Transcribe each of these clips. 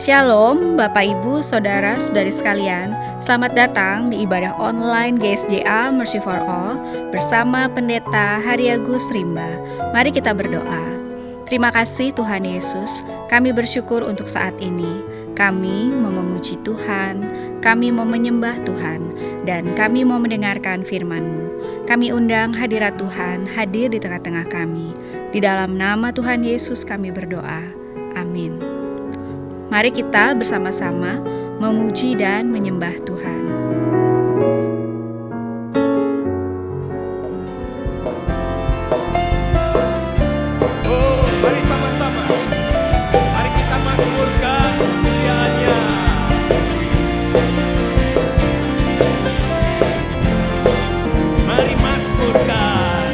Shalom Bapak Ibu, Saudara-saudari sekalian. Selamat datang di ibadah online GSJA Mercy for All bersama Pendeta Hariagus Rimba. Mari kita berdoa. Terima kasih Tuhan Yesus, kami bersyukur untuk saat ini. Kami mau memuji Tuhan, kami mau menyembah Tuhan, dan kami mau mendengarkan firman-Mu. Kami undang hadirat Tuhan hadir di tengah-tengah kami. Di dalam nama Tuhan Yesus kami berdoa. Amin. Mari kita bersama-sama memuji dan menyembah Tuhan. Oh, mari sama-sama. Mari kita mazmurkan kemuliaan-Nya. Mari mazmurkan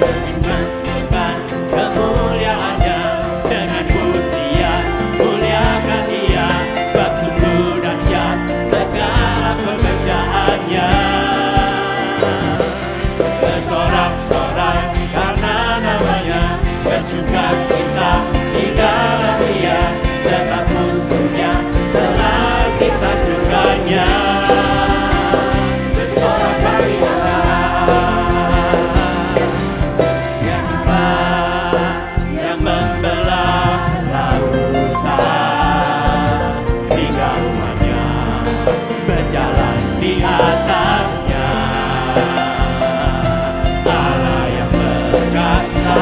kemuliaan-Nya dengan pujian. Muliakan Dia, sebab sungguh dahsyat segala pekerjaannya. Bersorak-sorai karena namanya, bersukacita di dalam Dia, sebab musuhnya telah ditaklukkannya. Bersorak bagi Allah, yang hebat, yang membelah lautan, hingga umatnya berjalan di atasnya. Allah yang perkasa,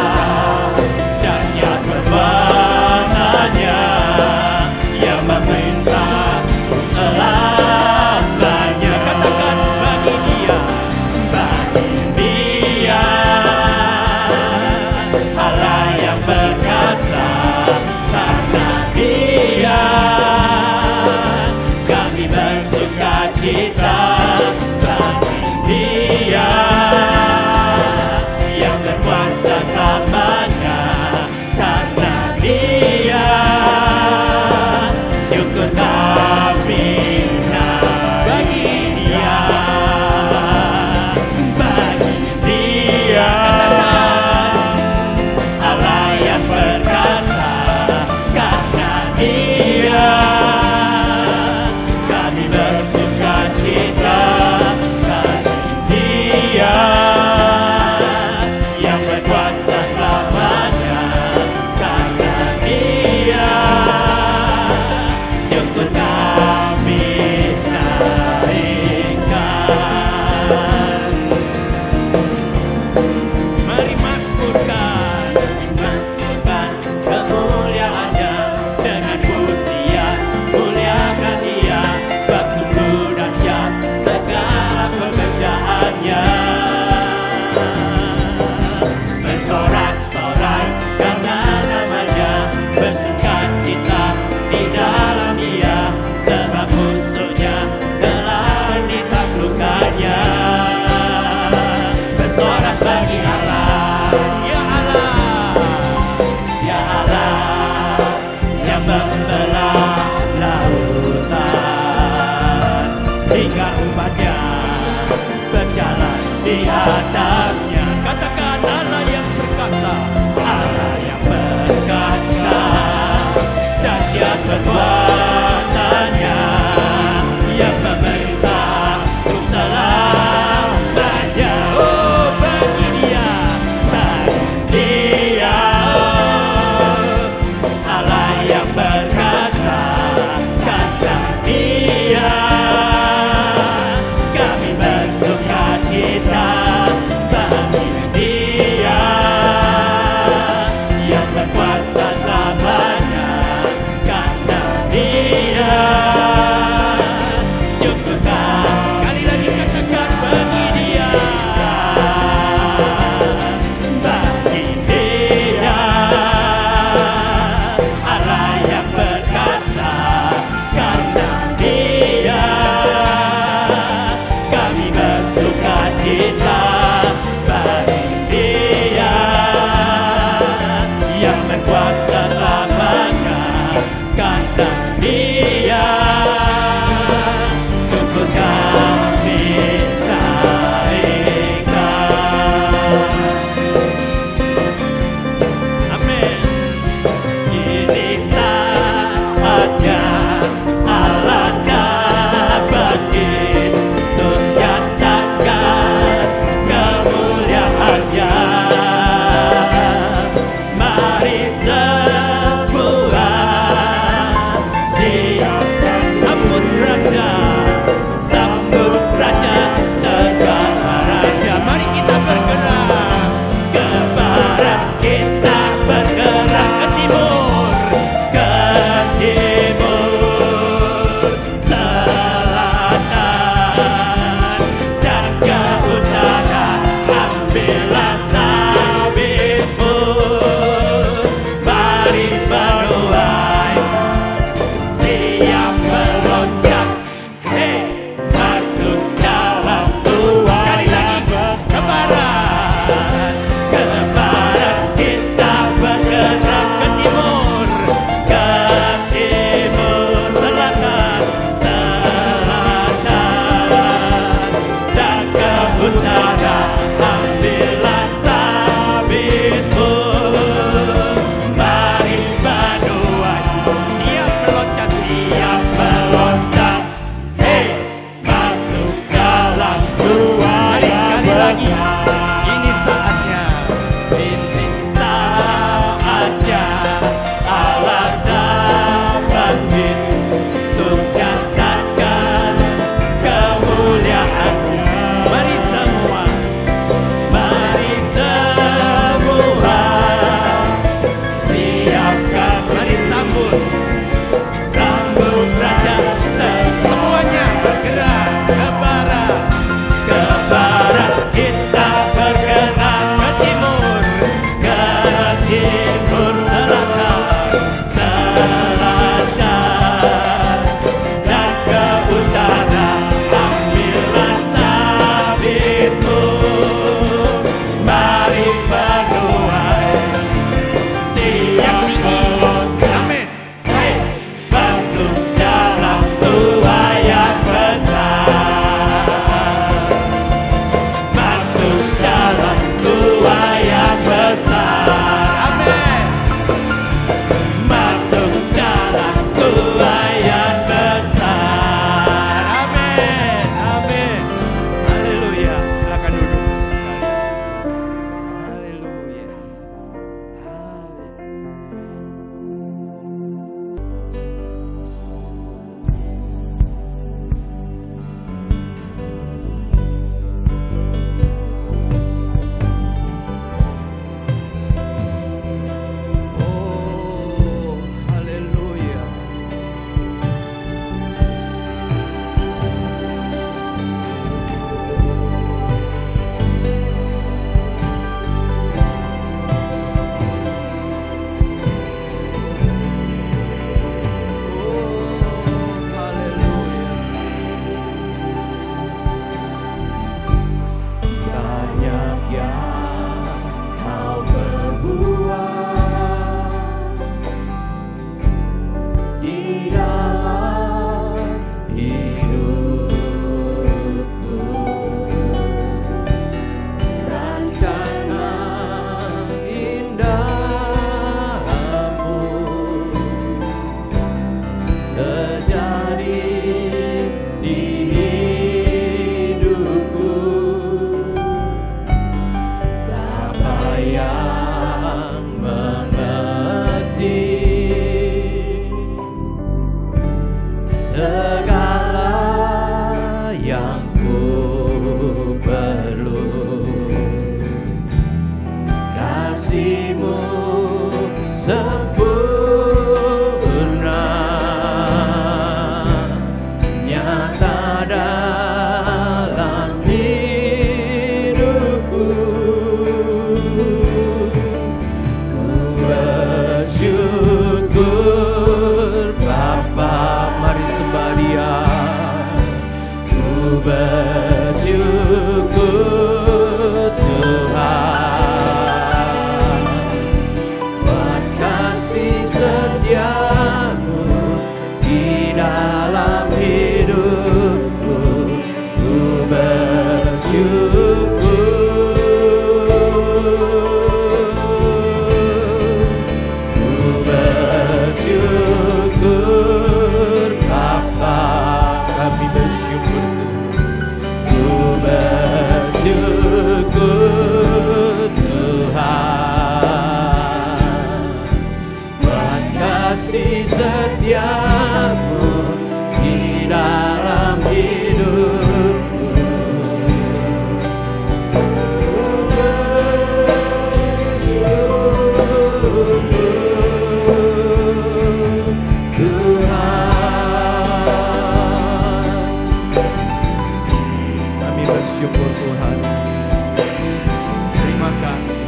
dahsyat perbuatannya, yang memerintah selamanya. Katakan bagi Dia, Allah yang perkasa, karena Dia kami bersukacita. Bagi Dia yang berkuasa selamanya, karena Dia syukur kami naik. Bagi Dia, Allah yang perkasa, karena Dia kami bersukacita. Bagi Dia yang berkuasa selamanya, karena Dia syukur kami naikkan. Mari mazmurkan kemuliaan-Nya dengan pujian. Muliakan Dia, sebab sungguh dahsyat segala pekerjaannya. Bersorak-sorai karena namanya, bersukacita di dalam Dia, sebab musuhnya telah ditaklukkannya. Bersorak bagi Allah, ya Allah, ya Allah, yang membelah lautan, hingga umatnya berjalan di atasnya. Katakan Allah yang perkasa, Allah yang perkasa, dahsyat perbuatannya, yang memerintah untuk selamanya. Oh, bagi Dia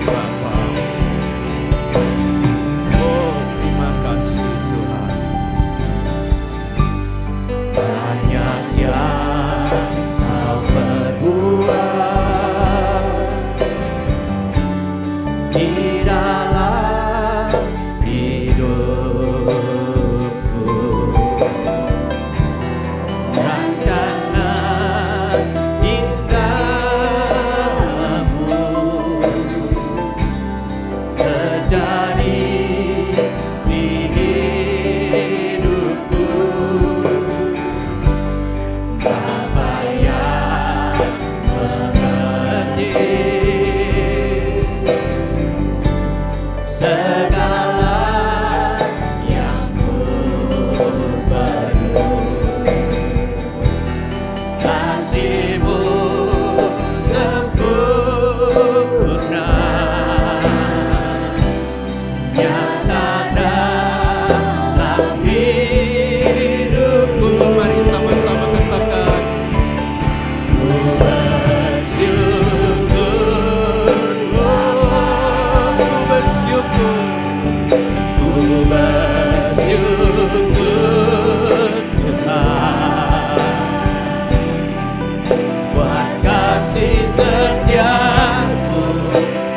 Bapa. Oh, terima kasih Tuhan. Banyak yang Kau perbuat di dalam hidupku. Rencana indahmu terjadi di hidupku. Bapa yang mengerti segala yang ku perlu. Kasih-Mu sempurna nyata dalam hidupku. Mari sama-sama katakan, ku bersyukur, oh, ku bersyukur, ku bersyukur Tuhan, buat kasih setia-Mu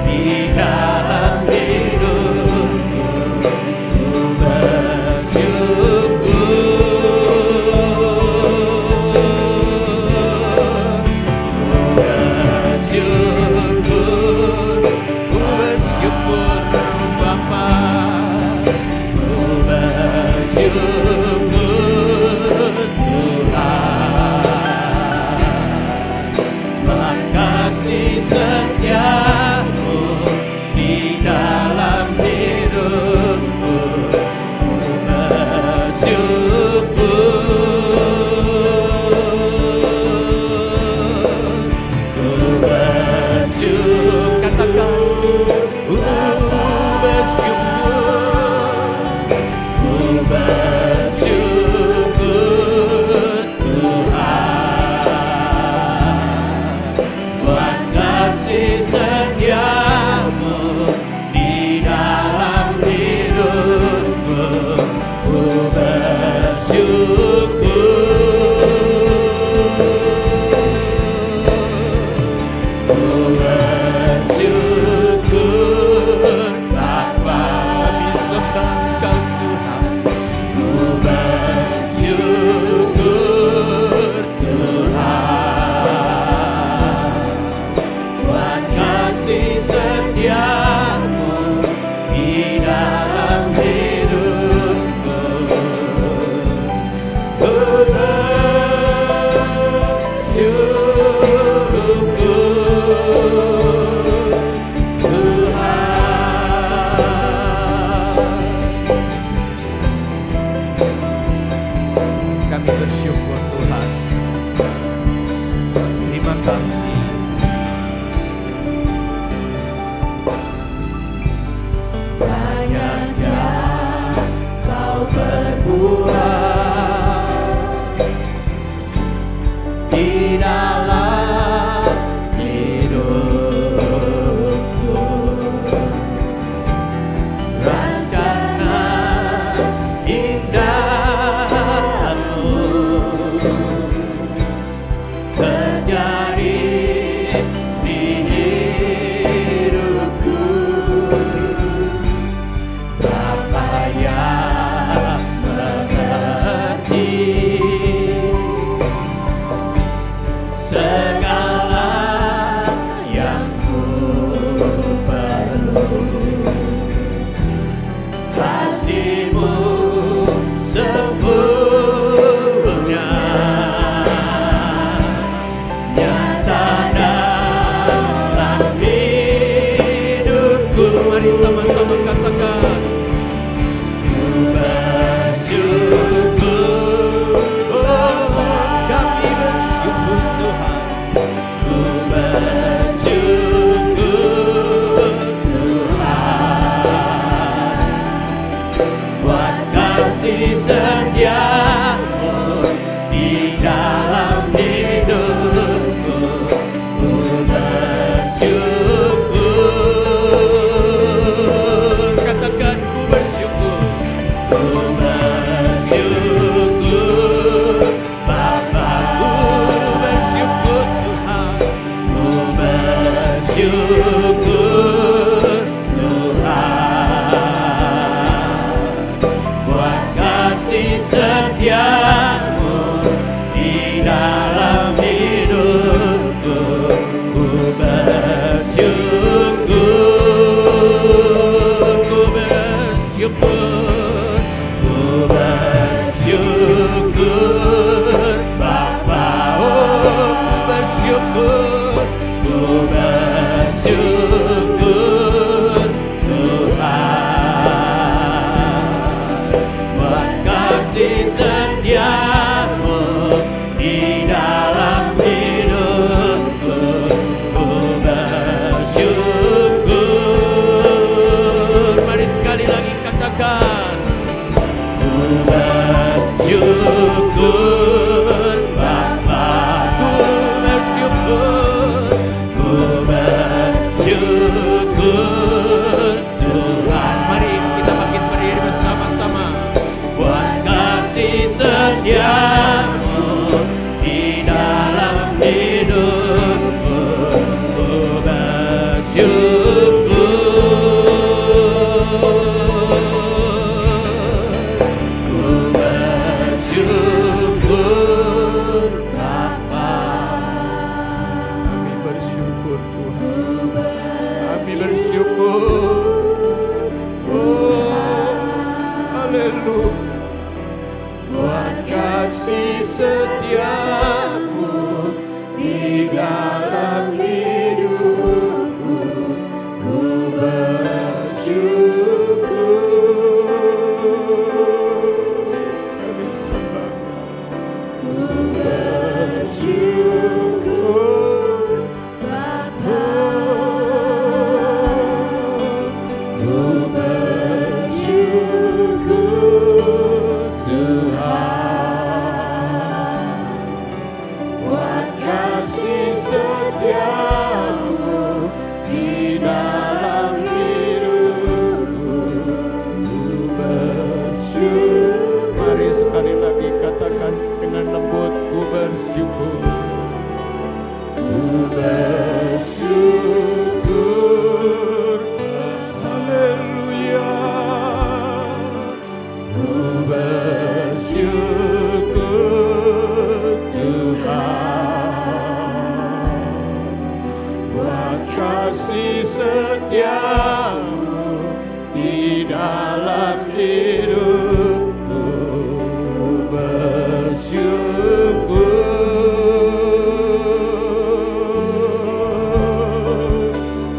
di dalam hidupku. Ku bersyukur Bapa. Ku bersyukur Tuhan, buat kasih setia-Mu di dalam hidupku. Ku bersyukur, katakan, ku bersyukur Tuhan, buat kasih setia-Mu di dalam hidupku. Ku bersyukur Bapa, kami sembah Engkau Tuhan. Ku bersyukur Tuhan, buat kasih setia-Mu di dalam hidupku. Ku bersyukur Tuhan. Kami bersyukur Tuhan. Terima kasih. Banyak yang Kau perbuat di dalam hidupku. Rencana indahmu terjadi di hidupku. Bapa yang mengerti segala yang ku perlu. Kasih-Mu sempurna nyata dalam hidupku. Mari sama-sama katakan, ku bersyukur, oh, kami bersyukur Tuhan. Ku bersyukur Tuhan, buat kasih setia-Mu di dalam hidupku. Ku bersyukur bersyukur Tuhan. Mari kita bangkit berdiri bersama-sama. Buat kasih setiamu di dalam hidupku, ku bersyukur. Ku bersyukur Bapa. Kami bersyukur Tuhan. Kami bersyukur. Oh, haleluya. Buat kasih setiamu di dalam hidupku, ku bersyukur. Kami sembah. Ku bersyukur Bapa. Ku bersyukur Tuhan. Buat kasih setiamu di dalam hidupku, ku bersyukur. Mari sekali lagi katakan dengan lembut, ku bersyukur. Ku bersyukur. Haleluya. Ku bersyukur Tuhan. Buat kasih setiamu di dalam hidupku, ku bersyukur.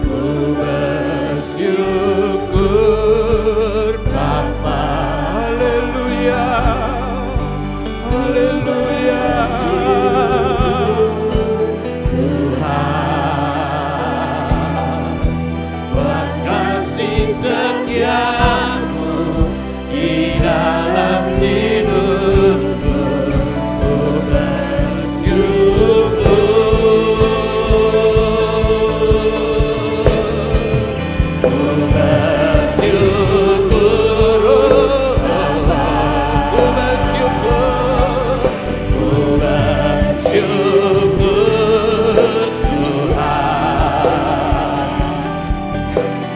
Ku bersyukur Bapa. Haleluya. Haleluya. Tuhan, buat kasih setiamu di dalam hidupku, ku bersyukur. Ku bersyukur Bapa. Ku bersyukur. Ku bersyukur Tuhan.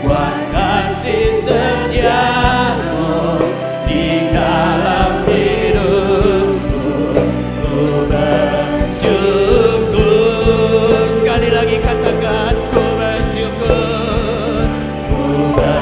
Buat kasih setiamu di dalam hidupku, ku bersyukur. Sekali lagi katakan, ku bersyukur. Ku bersyukur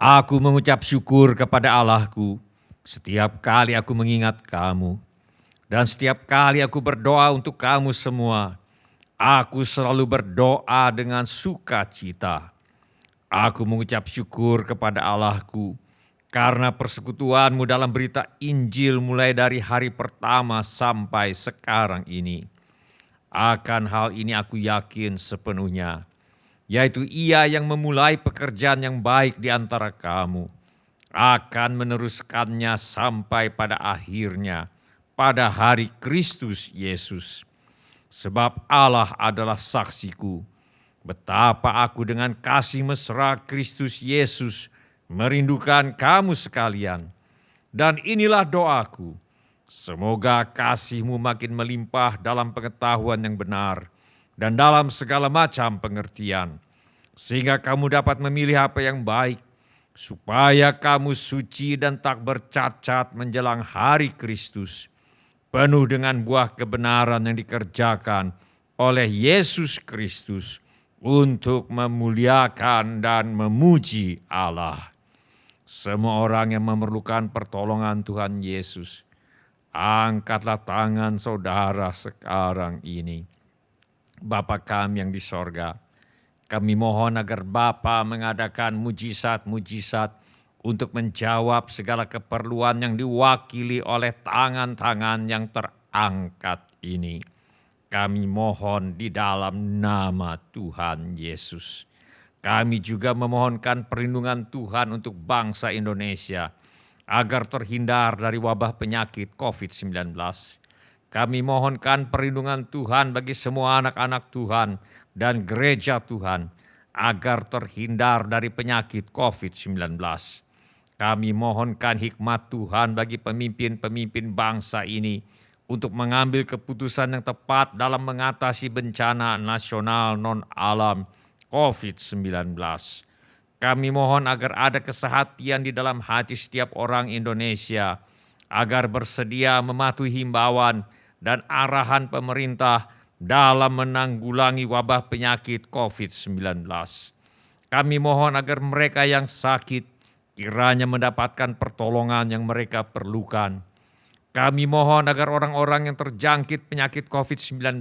Aku mengucap syukur kepada Allahku setiap kali aku mengingat kamu. Dan setiap kali aku berdoa untuk kamu semua, aku selalu berdoa dengan sukacita. Aku mengucap syukur kepada Allahku karena persekutuanmu dalam berita Injil mulai dari hari pertama sampai sekarang ini. Akan hal ini aku yakin sepenuhnya, yaitu Ia yang memulai pekerjaan yang baik di antara kamu, akan meneruskannya sampai pada akhirnya, pada hari Kristus Yesus. Sebab Allah adalah saksiku, betapa aku dengan kasih mesra Kristus Yesus merindukan kamu sekalian. Dan inilah doaku, semoga kasihmu makin melimpah dalam pengetahuan yang benar dan dalam segala macam pengertian, sehingga kamu dapat memilih apa yang baik, supaya kamu suci dan tak bercacat menjelang hari Kristus, penuh dengan buah kebenaran yang dikerjakan oleh Yesus Kristus untuk memuliakan dan memuji Allah. Semua orang yang memerlukan pertolongan Tuhan Yesus, angkatlah tangan saudara sekarang ini. Bapa kami yang di sorga, kami mohon agar Bapa mengadakan mujizat-mujizat untuk menjawab segala keperluan yang diwakili oleh tangan-tangan yang terangkat ini. Kami mohon di dalam nama Tuhan Yesus. Kami juga memohonkan perlindungan Tuhan untuk bangsa Indonesia agar terhindar dari wabah penyakit COVID-19. Kami mohonkan perlindungan Tuhan bagi semua anak-anak Tuhan dan gereja Tuhan agar terhindar dari penyakit COVID-19. Kami mohonkan hikmat Tuhan bagi pemimpin-pemimpin bangsa ini untuk mengambil keputusan yang tepat dalam mengatasi bencana nasional non-alam COVID-19. Kami mohon agar ada kesehatian di dalam hati setiap orang Indonesia, agar bersedia mematuhi himbauan dan arahan pemerintah dalam menanggulangi wabah penyakit COVID-19. Kami mohon agar mereka yang sakit kiranya mendapatkan pertolongan yang mereka perlukan. Kami mohon agar orang-orang yang terjangkit penyakit COVID-19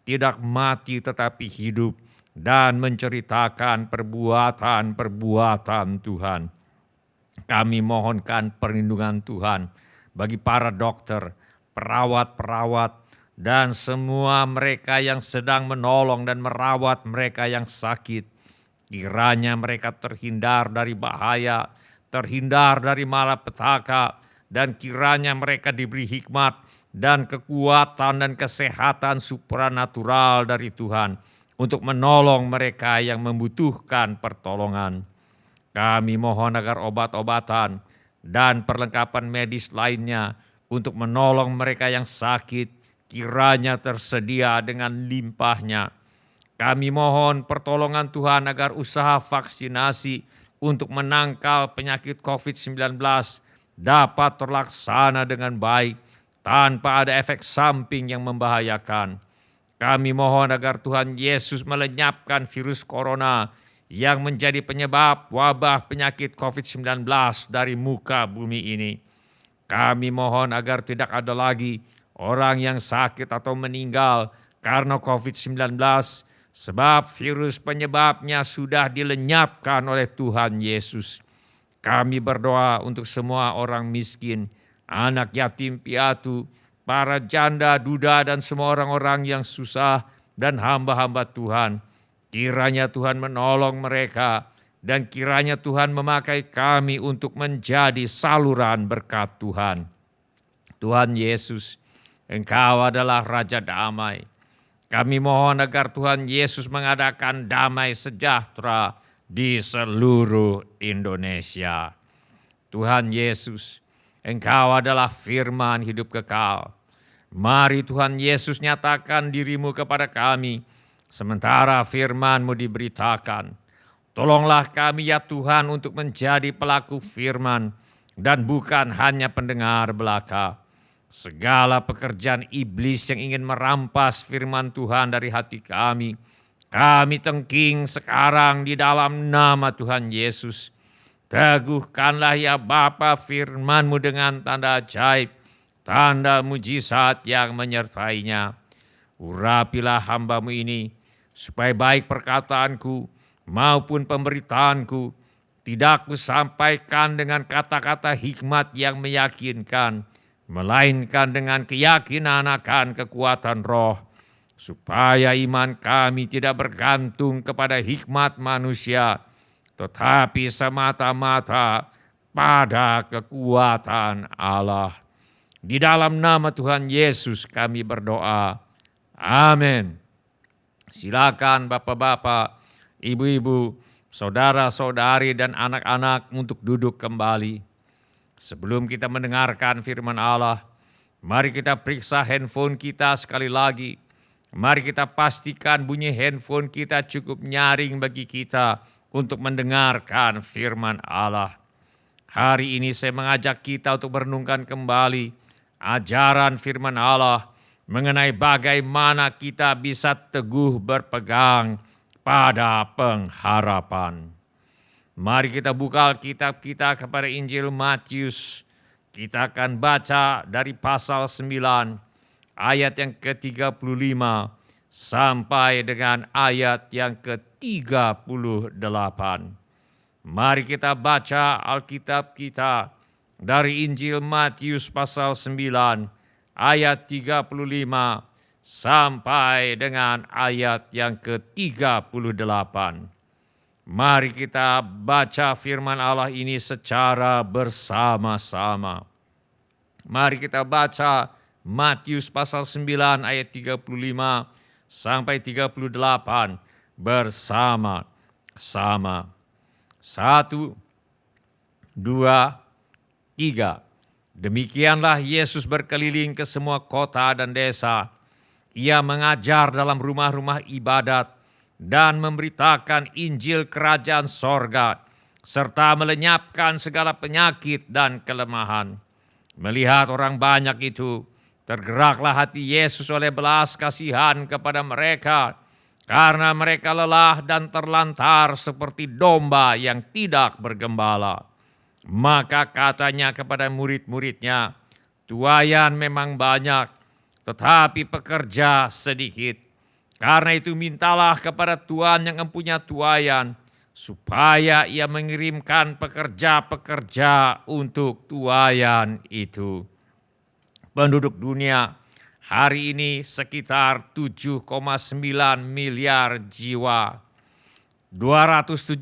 tidak mati tetapi hidup dan menceritakan perbuatan-perbuatan Tuhan. Kami mohonkan perlindungan Tuhan bagi para dokter, perawat-perawat, dan semua mereka yang sedang menolong dan merawat mereka yang sakit. Kiranya mereka terhindar dari bahaya, terhindar dari malapetaka, dan kiranya mereka diberi hikmat dan kekuatan dan kesehatan supranatural dari Tuhan untuk menolong mereka yang membutuhkan pertolongan. Kami mohon agar obat-obatan dan perlengkapan medis lainnya untuk menolong mereka yang sakit kiranya tersedia dengan limpahnya. Kami mohon pertolongan Tuhan agar usaha vaksinasi untuk menangkal penyakit COVID-19 dapat terlaksana dengan baik tanpa ada efek samping yang membahayakan. Kami mohon agar Tuhan Yesus melenyapkan virus corona yang menjadi penyebab wabah penyakit COVID-19 dari muka bumi ini. Kami mohon agar tidak ada lagi orang yang sakit atau meninggal karena COVID-19, sebab virus penyebabnya sudah dilenyapkan oleh Tuhan Yesus. Kami berdoa untuk semua orang miskin, anak yatim piatu, para janda, duda, dan semua orang-orang yang susah dan hamba-hamba Tuhan. Kiranya Tuhan menolong mereka dan kiranya Tuhan memakai kami untuk menjadi saluran berkat Tuhan. Tuhan Yesus, Engkau adalah Raja Damai. Kami mohon agar Tuhan Yesus mengadakan damai sejahtera di seluruh Indonesia. Tuhan Yesus, Engkau adalah firman hidup kekal. Mari Tuhan Yesus nyatakan dirimu kepada kami, sementara firman-Mu diberitakan. Tolonglah kami ya Tuhan untuk menjadi pelaku firman dan bukan hanya pendengar belaka. Segala pekerjaan iblis yang ingin merampas firman Tuhan dari hati kami tengking sekarang di dalam nama Tuhan Yesus. Teguhkanlah ya Bapa firman-Mu dengan tanda ajaib, tanda mujizat yang menyertainya. Urapilah hamba-Mu ini, supaya baik perkataanku maupun pemberitaanku tidak kusampaikan dengan kata-kata hikmat yang meyakinkan, melainkan dengan keyakinan akan kekuatan roh, supaya iman kami tidak bergantung kepada hikmat manusia, tetapi semata-mata pada kekuatan Allah. Di dalam nama Tuhan Yesus kami berdoa. Amin. Silakan Bapak-bapak, Ibu-ibu, saudara-saudari dan anak-anak untuk duduk kembali. Sebelum kita mendengarkan firman Allah, mari kita periksa handphone kita sekali lagi. Mari kita pastikan bunyi handphone kita cukup nyaring bagi kita untuk mendengarkan firman Allah. Hari ini saya mengajak kita untuk merenungkan kembali ajaran firman Allah mengenai bagaimana kita bisa teguh berpegang pada pengharapan. Mari kita buka Alkitab kita kepada Injil Matius. Kita akan baca dari pasal 9 ayat yang ke-35 sampai dengan ayat yang ke-38. Mari kita baca Alkitab kita dari Injil Matius pasal 9 ayat 35 sampai dengan ayat yang ke-38. Mari kita baca firman Allah ini secara bersama-sama. Mari kita baca Matius pasal 9 ayat 35 sampai 38 bersama-sama. 1, 2, 3. Demikianlah Yesus berkeliling ke semua kota dan desa. Ia mengajar dalam rumah-rumah ibadat dan memberitakan Injil kerajaan sorga, serta melenyapkan segala penyakit dan kelemahan. Melihat orang banyak itu, tergeraklah hati Yesus oleh belas kasihan kepada mereka, karena mereka lelah dan terlantar seperti domba yang tidak bergembala. Maka katanya kepada murid-muridnya, tuaian memang banyak, tetapi pekerja sedikit. Karena itu mintalah kepada Tuhan yang mempunyai tuaian, supaya ia mengirimkan pekerja-pekerja untuk tuaian itu. Penduduk dunia hari ini sekitar 7,9 miliar jiwa. 275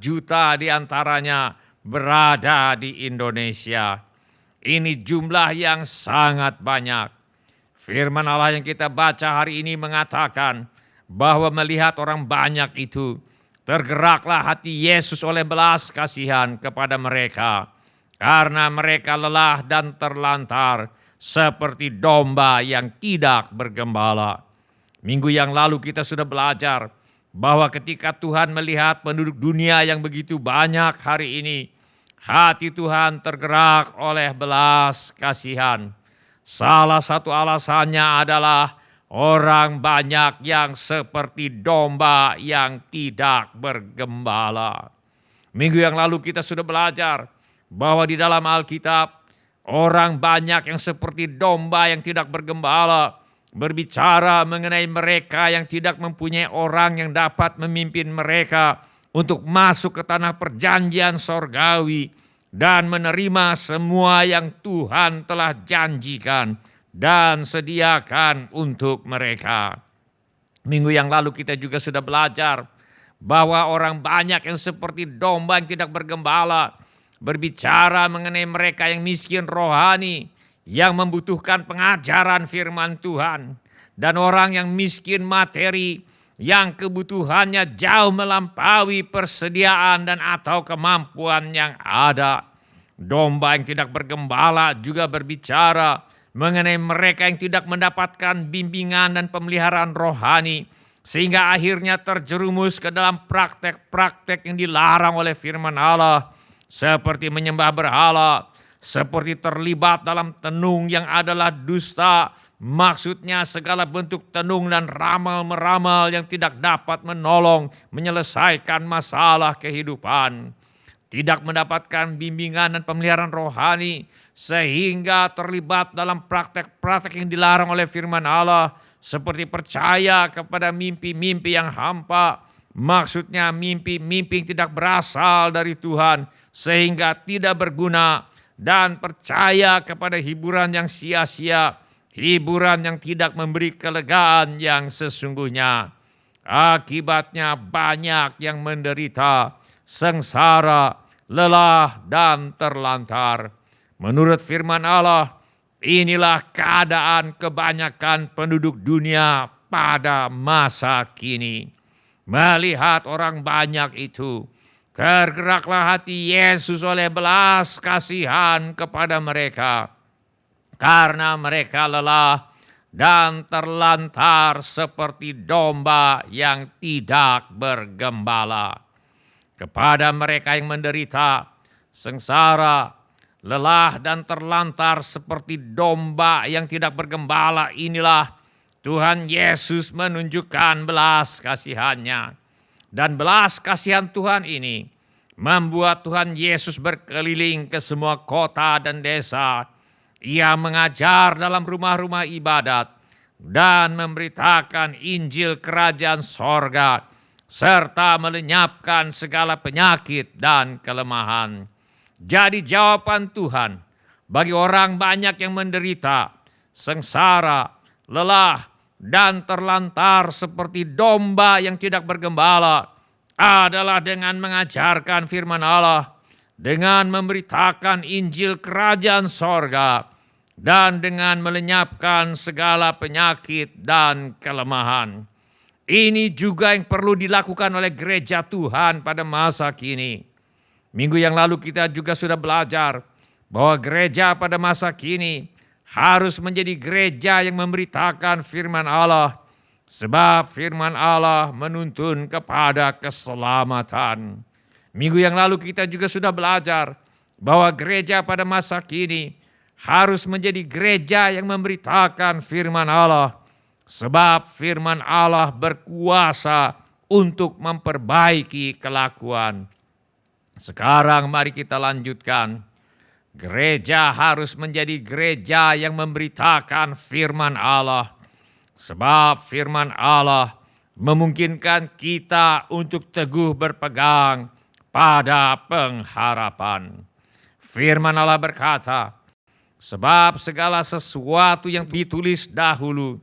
juta diantaranya berada di Indonesia. Ini jumlah yang sangat banyak. Firman Allah yang kita baca hari ini mengatakan bahwa melihat orang banyak itu, tergeraklah hati Yesus oleh belas kasihan kepada mereka, karena mereka lelah dan terlantar seperti domba yang tidak bergembala. Minggu yang lalu kita sudah belajar bahwa ketika Tuhan melihat penduduk dunia yang begitu banyak hari ini, hati Tuhan tergerak oleh belas kasihan. Salah satu alasannya adalah orang banyak yang seperti domba yang tidak bergembala. Minggu yang lalu kita sudah belajar bahwa di dalam Alkitab orang banyak yang seperti domba yang tidak bergembala berbicara mengenai mereka yang tidak mempunyai orang yang dapat memimpin mereka untuk masuk ke tanah perjanjian sorgawi dan menerima semua yang Tuhan telah janjikan dan sediakan untuk mereka. Minggu yang lalu kita juga sudah belajar bahwa orang banyak yang seperti domba yang tidak bergembala berbicara mengenai mereka yang miskin rohani, yang membutuhkan pengajaran firman Tuhan, dan orang yang miskin materi, yang kebutuhannya jauh melampaui persediaan dan atau kemampuan yang ada. Domba yang tidak bergembala juga berbicara mengenai mereka yang tidak mendapatkan bimbingan dan pemeliharaan rohani, sehingga akhirnya terjerumus ke dalam praktek-praktek yang dilarang oleh firman Allah, seperti menyembah berhala, seperti terlibat dalam tenung yang adalah dusta, maksudnya segala bentuk tenung dan ramal-meramal yang tidak dapat menolong menyelesaikan masalah kehidupan. tidak mendapatkan bimbingan dan pemeliharaan rohani, sehingga terlibat dalam praktek-praktek yang dilarang oleh firman Allah, seperti percaya kepada mimpi-mimpi yang hampa, maksudnya mimpi-mimpi yang tidak berasal dari Tuhan, sehingga tidak berguna, dan percaya kepada hiburan yang sia-sia, hiburan yang tidak memberi kelegaan yang sesungguhnya. Akibatnya banyak yang menderita, sengsara, lelah, dan terlantar. Menurut firman Allah, inilah keadaan kebanyakan penduduk dunia pada masa kini. Melihat orang banyak itu, tergeraklah hati Yesus oleh belas kasihan kepada mereka, karena mereka lelah dan terlantar seperti domba yang tidak bergembala. Kepada mereka yang menderita, sengsara, lelah dan terlantar seperti domba yang tidak bergembala, inilah Tuhan Yesus menunjukkan belas kasihan-Nya. Dan belas kasihan Tuhan ini membuat Tuhan Yesus berkeliling ke semua kota dan desa. Ia mengajar dalam rumah-rumah ibadat dan memberitakan Injil Kerajaan Sorga, serta melenyapkan segala penyakit dan kelemahan. Jadi jawaban Tuhan bagi orang banyak yang menderita, sengsara, lelah, dan terlantar seperti domba yang tidak bergembala adalah dengan mengajarkan firman Allah, dengan memberitakan Injil Kerajaan Sorga, dan dengan melenyapkan segala penyakit dan kelemahan. Ini juga yang perlu dilakukan oleh gereja Tuhan pada masa kini. Minggu yang lalu kita juga sudah belajar bahwa gereja pada masa kini harus menjadi gereja yang memberitakan firman Allah, sebab firman Allah menuntun kepada keselamatan. Minggu yang lalu kita juga sudah belajar bahwa gereja pada masa kini harus menjadi gereja yang memberitakan firman Allah, sebab firman Allah berkuasa untuk memperbaiki kelakuan. Sekarang mari kita lanjutkan. Gereja harus menjadi gereja yang memberitakan firman Allah, sebab firman Allah memungkinkan kita untuk teguh berpegang pada pengharapan. Firman Allah berkata, sebab segala sesuatu yang ditulis dahulu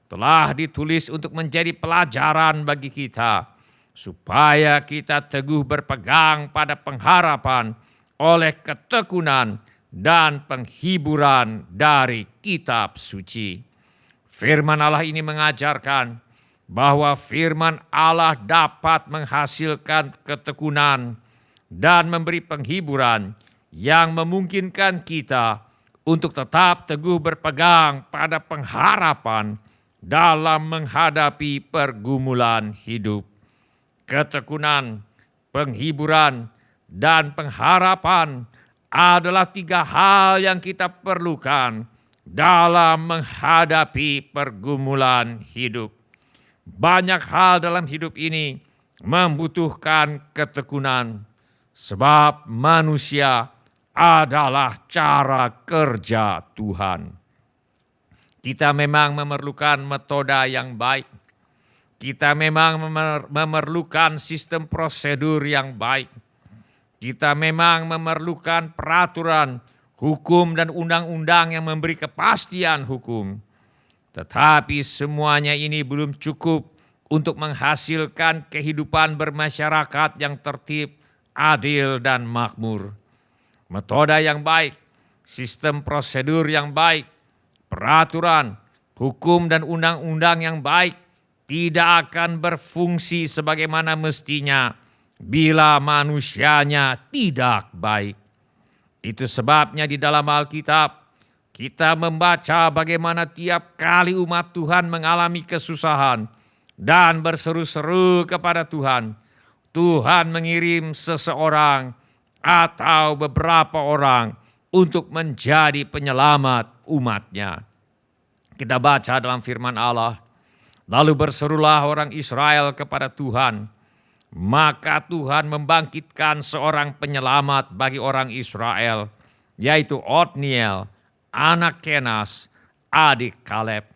telah ditulis untuk menjadi pelajaran bagi kita, supaya kita teguh berpegang pada pengharapan oleh ketekunan dan penghiburan dari kitab suci. Firman Allah ini mengajarkan bahwa firman Allah dapat menghasilkan ketekunan dan memberi penghiburan yang memungkinkan kita untuk tetap teguh berpegang pada pengharapan dalam menghadapi pergumulan hidup. Ketekunan, penghiburan, dan pengharapan adalah 3 hal yang kita perlukan dalam menghadapi pergumulan hidup. Banyak hal dalam hidup ini membutuhkan ketekunan, sebab manusia adalah cara kerja Tuhan. Kita memang memerlukan metode yang baik. Kita memang memerlukan sistem prosedur yang baik. Kita memang memerlukan peraturan, hukum, dan undang-undang yang memberi kepastian hukum. Tetapi semuanya ini belum cukup untuk menghasilkan kehidupan bermasyarakat yang tertib, adil, dan makmur. Metode yang baik, sistem prosedur yang baik, peraturan, hukum, dan undang-undang yang baik tidak akan berfungsi sebagaimana mestinya bila manusianya tidak baik. Itu sebabnya di dalam Alkitab kita membaca bagaimana tiap kali umat Tuhan mengalami kesusahan dan berseru-seru kepada Tuhan, Tuhan mengirim seseorang atau beberapa orang untuk menjadi penyelamat umatnya. Kita baca dalam firman Allah, lalu berserulah orang Israel kepada Tuhan, maka Tuhan membangkitkan seorang penyelamat bagi orang Israel, yaitu Otniel, anak Kenas, adik Kaleb.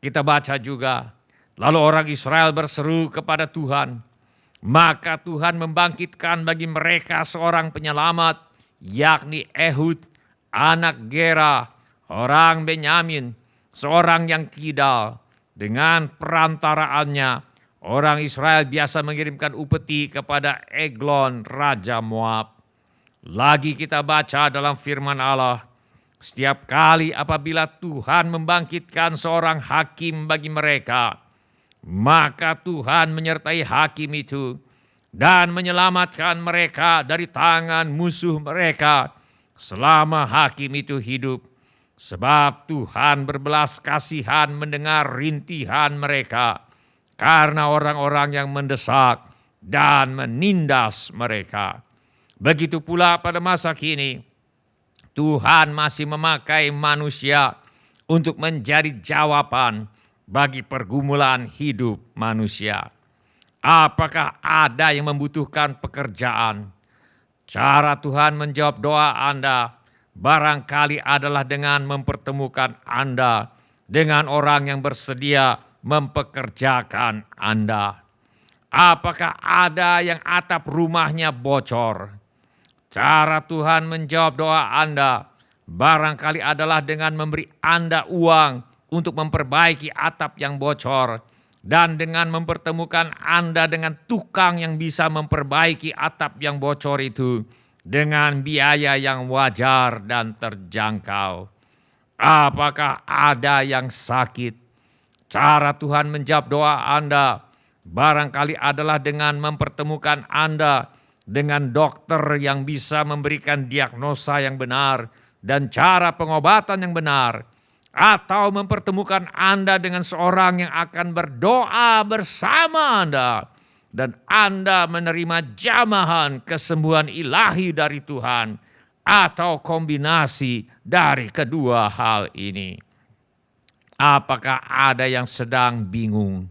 Kita baca juga, lalu orang Israel berseru kepada Tuhan, maka Tuhan membangkitkan bagi mereka seorang penyelamat, yakni Ehud, anak Gera, orang Benyamin, seorang yang kidal. Dengan perantaraannya, orang Israel biasa mengirimkan upeti kepada Eglon, Raja Moab. Lagi kita baca dalam firman Allah, setiap kali apabila Tuhan membangkitkan seorang hakim bagi mereka, maka Tuhan menyertai hakim itu dan menyelamatkan mereka dari tangan musuh mereka selama hakim itu hidup. Sebab Tuhan berbelas kasihan mendengar rintihan mereka karena orang-orang yang mendesak dan menindas mereka. Begitu pula pada masa kini, Tuhan masih memakai manusia untuk menjadi jawaban bagi pergumulan hidup manusia. Apakah ada yang membutuhkan pekerjaan? Cara Tuhan menjawab doa Anda barangkali adalah dengan mempertemukan Anda dengan orang yang bersedia mempekerjakan Anda. Apakah ada yang atap rumahnya bocor? Cara Tuhan menjawab doa Anda barangkali adalah dengan memberi Anda uang untuk memperbaiki atap yang bocor dan dengan mempertemukan Anda dengan tukang yang bisa memperbaiki atap yang bocor itu dengan biaya yang wajar dan terjangkau. Apakah ada yang sakit? Cara Tuhan menjawab doa Anda barangkali adalah dengan mempertemukan Anda dengan dokter yang bisa memberikan diagnosa yang benar dan cara pengobatan yang benar, atau mempertemukan Anda dengan seorang yang akan berdoa bersama Anda dan Anda menerima jamahan kesembuhan ilahi dari Tuhan, atau kombinasi dari kedua hal ini. Apakah ada yang sedang bingung?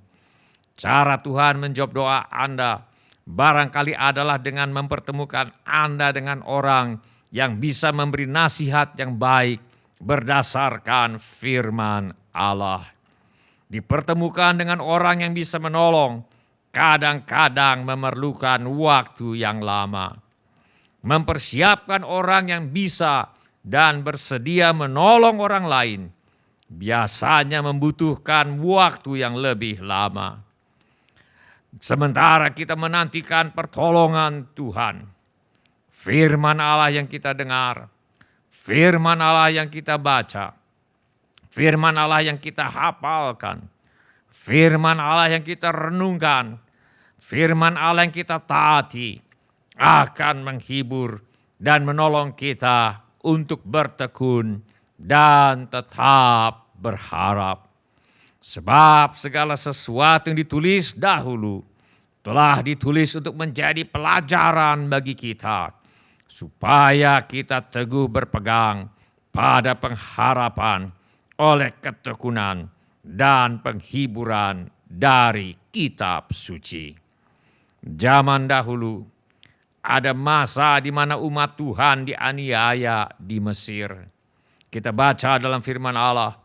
Cara Tuhan menjawab doa Anda barangkali adalah dengan mempertemukan Anda dengan orang yang bisa memberi nasihat yang baik berdasarkan firman Allah. Dipertemukan dengan orang yang bisa menolong kadang-kadang memerlukan waktu yang lama. Mempersiapkan orang yang bisa dan bersedia menolong orang lain biasanya membutuhkan waktu yang lebih lama. Sementara kita menantikan pertolongan Tuhan, firman Allah yang kita dengar, firman Allah yang kita baca, firman Allah yang kita hafalkan, firman Allah yang kita renungkan, firman Allah yang kita taati akan menghibur dan menolong kita untuk bertekun dan tetap berharap. Sebab segala sesuatu yang ditulis dahulu telah ditulis untuk menjadi pelajaran bagi kita, supaya kita teguh berpegang pada pengharapan oleh ketekunan dan penghiburan dari kitab suci. Zaman dahulu ada masa di mana umat Tuhan dianiaya di Mesir. Kita baca dalam firman Allah,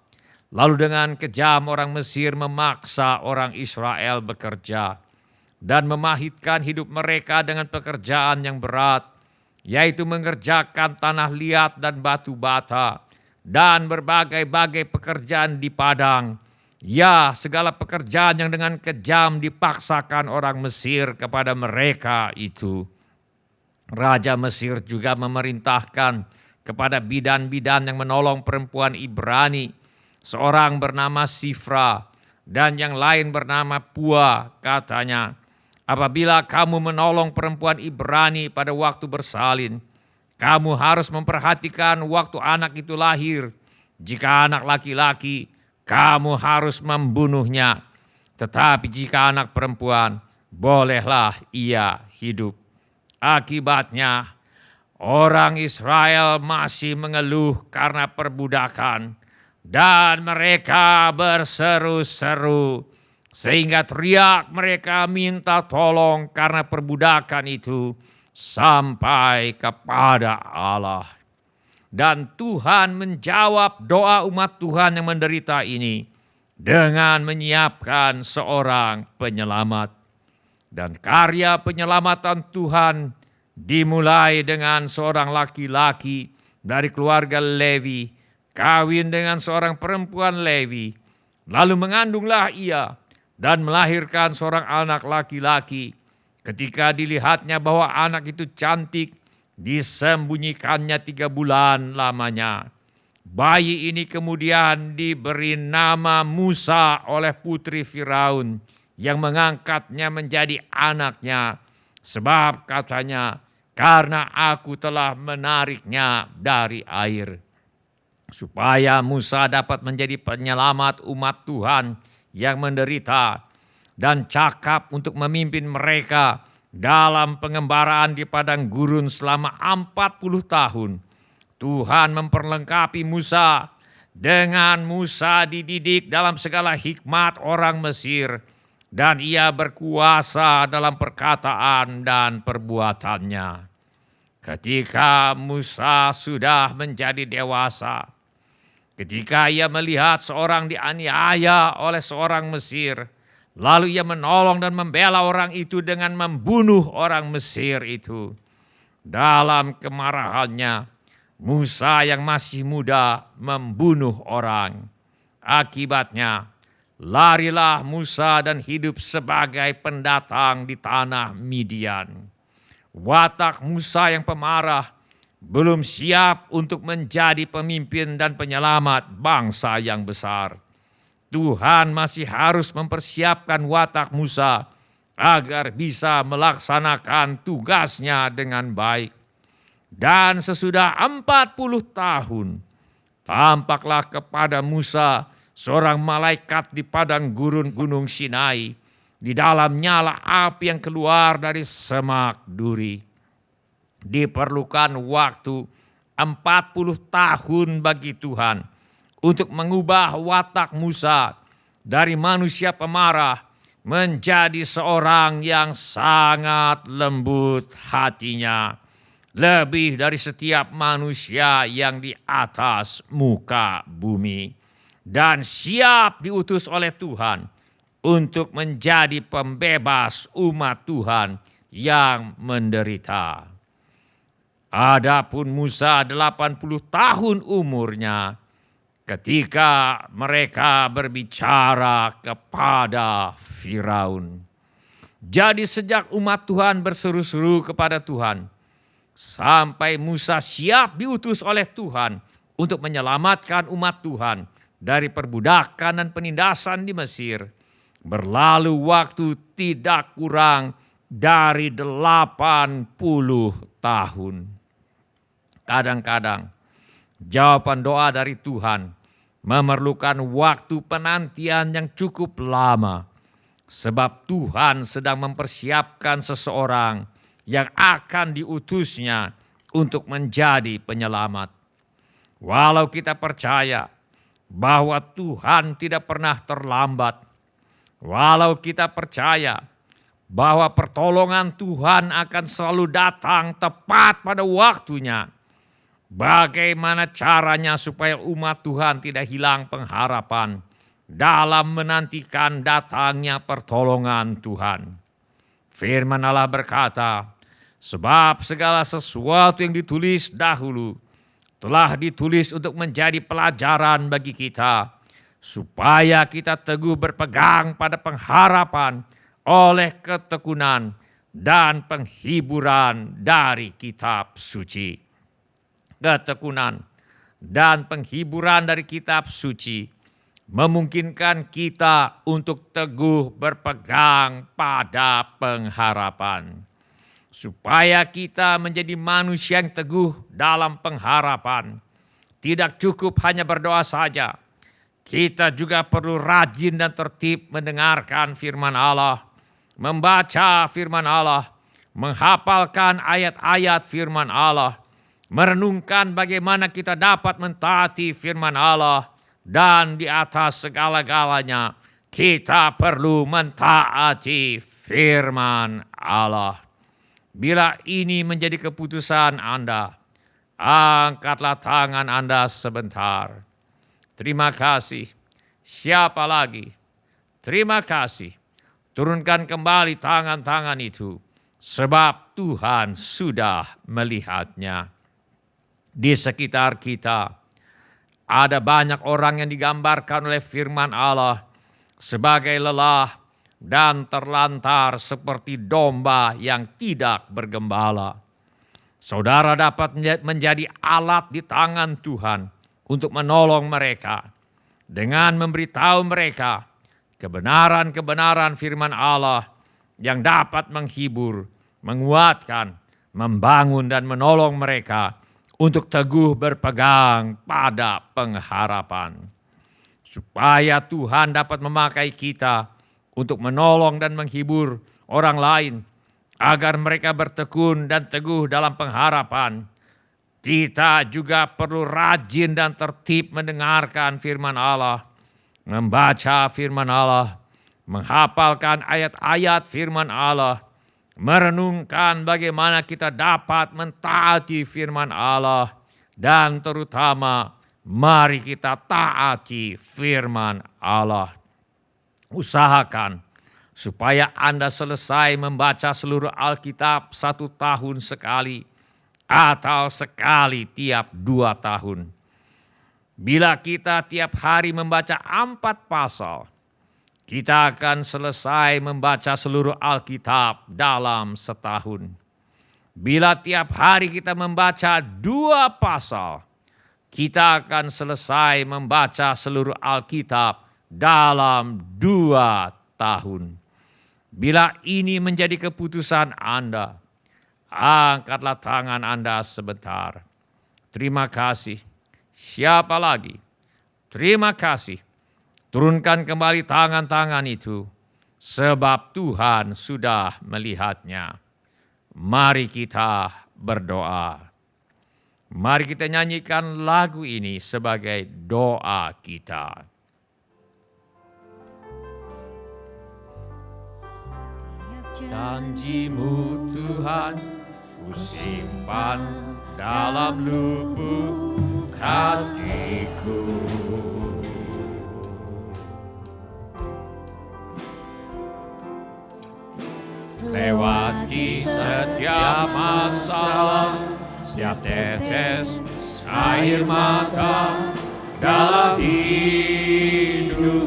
lalu dengan kejam orang Mesir memaksa orang Israel bekerja dan memahitkan hidup mereka dengan pekerjaan yang berat, yaitu mengerjakan tanah liat dan batu bata dan berbagai-bagai pekerjaan di padang. Ya, segala pekerjaan yang dengan kejam dipaksakan orang Mesir kepada mereka itu. Raja Mesir juga memerintahkan kepada bidan-bidan yang menolong perempuan Ibrani, seorang bernama Sifra dan yang lain bernama Pua, katanya, apabila kamu menolong perempuan Ibrani pada waktu bersalin, kamu harus memperhatikan waktu anak itu lahir. Jika anak laki-laki, kamu harus membunuhnya. Tetapi jika anak perempuan, bolehlah ia hidup. Akibatnya, orang Israel masih mengeluh karena perbudakan dan mereka berseru-seru, sehingga teriak mereka minta tolong karena perbudakan itu sampai kepada Allah. Dan Tuhan menjawab doa umat Tuhan yang menderita ini dengan menyiapkan seorang penyelamat. Dan karya penyelamatan Tuhan dimulai dengan seorang laki-laki dari keluarga Lewi, kawin dengan seorang perempuan Lewi, lalu mengandunglah ia dan melahirkan seorang anak laki-laki. Ketika dilihatnya bahwa anak itu cantik, disembunyikannya 3 bulan lamanya. Bayi ini kemudian diberi nama Musa oleh putri Firaun yang mengangkatnya menjadi anaknya. Sebab katanya, karena aku telah menariknya dari air. Supaya Musa dapat menjadi penyelamat umat Tuhan yang menderita dan cakap untuk memimpin mereka dalam pengembaraan di padang gurun selama 40 tahun. Tuhan memperlengkapi Musa dengan Musa dididik dalam segala hikmat orang Mesir dan ia berkuasa dalam perkataan dan perbuatannya. Ketika Musa sudah menjadi dewasa, ketika ia melihat seorang dianiaya oleh seorang Mesir, lalu ia menolong dan membela orang itu dengan membunuh orang Mesir itu. Dalam kemarahannya, Musa yang masih muda membunuh orang. Akibatnya, larilah Musa dan hidup sebagai pendatang di tanah Midian. Watak Musa yang pemarah belum siap untuk menjadi pemimpin dan penyelamat bangsa yang besar. Tuhan masih harus mempersiapkan watak Musa agar bisa melaksanakan tugasnya dengan baik. Dan sesudah 40 tahun, tampaklah kepada Musa seorang malaikat di padang gurun Gunung Sinai. Di dalam nyala api yang keluar dari semak duri. Diperlukan waktu 40 tahun bagi Tuhan untuk mengubah watak Musa dari manusia pemarah menjadi seorang yang sangat lembut hatinya, lebih dari setiap manusia yang di atas muka bumi, dan siap diutus oleh Tuhan untuk menjadi pembebas umat Tuhan yang menderita. Adapun Musa 80 tahun umurnya ketika mereka berbicara kepada Firaun. Jadi sejak umat Tuhan berseru-seru kepada Tuhan, sampai Musa siap diutus oleh Tuhan untuk menyelamatkan umat Tuhan dari perbudakan dan penindasan di Mesir, berlalu waktu tidak kurang dari 80 tahun. Kadang-kadang jawaban doa dari Tuhan memerlukan waktu penantian yang cukup lama, sebab Tuhan sedang mempersiapkan seseorang yang akan diutusnya untuk menjadi penyelamat. Walau kita percaya bahwa Tuhan tidak pernah terlambat, walau kita percaya bahwa pertolongan Tuhan akan selalu datang tepat pada waktunya, bagaimana caranya supaya umat Tuhan tidak hilang pengharapan dalam menantikan datangnya pertolongan Tuhan? Firman Allah berkata, sebab segala sesuatu yang ditulis dahulu telah ditulis untuk menjadi pelajaran bagi kita, supaya kita teguh berpegang pada pengharapan oleh ketekunan dan penghiburan dari kitab suci. Ketekunan dan penghiburan dari kitab suci memungkinkan kita untuk teguh berpegang pada pengharapan. Supaya kita menjadi manusia yang teguh dalam pengharapan, tidak cukup hanya berdoa saja. Kita juga perlu rajin dan tertib mendengarkan firman Allah, membaca firman Allah, menghafalkan ayat-ayat firman Allah, merenungkan bagaimana kita dapat mentaati firman Allah, dan di atas segala-galanya kita perlu mentaati firman Allah. Bila ini menjadi keputusan Anda, angkatlah tangan Anda sebentar. Terima kasih. Siapa lagi? Terima kasih. Turunkan kembali tangan-tangan itu, sebab Tuhan sudah melihatnya. Di sekitar kita ada banyak orang yang digambarkan oleh firman Allah sebagai lelah dan terlantar seperti domba yang tidak bergembala. Saudara dapat menjadi alat di tangan Tuhan untuk menolong mereka dengan memberitahu mereka kebenaran-kebenaran firman Allah yang dapat menghibur, menguatkan, membangun dan menolong mereka untuk teguh berpegang pada pengharapan. Supaya Tuhan dapat memakai kita untuk menolong dan menghibur orang lain agar mereka bertekun dan teguh dalam pengharapan. Kita juga perlu rajin dan tertib mendengarkan firman Allah, membaca firman Allah, menghafalkan ayat-ayat firman Allah, merenungkan bagaimana kita dapat mentaati firman Allah, dan terutama mari kita taati firman Allah. Usahakan supaya Anda selesai membaca seluruh Alkitab 1 tahun sekali atau sekali tiap 2 tahun. Bila kita tiap hari membaca 4 pasal, kita akan selesai membaca seluruh Alkitab dalam setahun. Bila tiap hari kita membaca 2 pasal, kita akan selesai membaca seluruh Alkitab dalam 2 tahun. Bila ini menjadi keputusan Anda, angkatlah tangan Anda sebentar. Terima kasih. Siapa lagi? Terima kasih. Turunkan kembali tangan-tangan itu, sebab Tuhan sudah melihatnya. Mari kita berdoa. Mari kita nyanyikan lagu ini sebagai doa kita. Janji-Mu Tuhan, ku simpan dalam lubuk hatiku. Lewati setiap masalah, setiap tetes air mata dalam hidupku.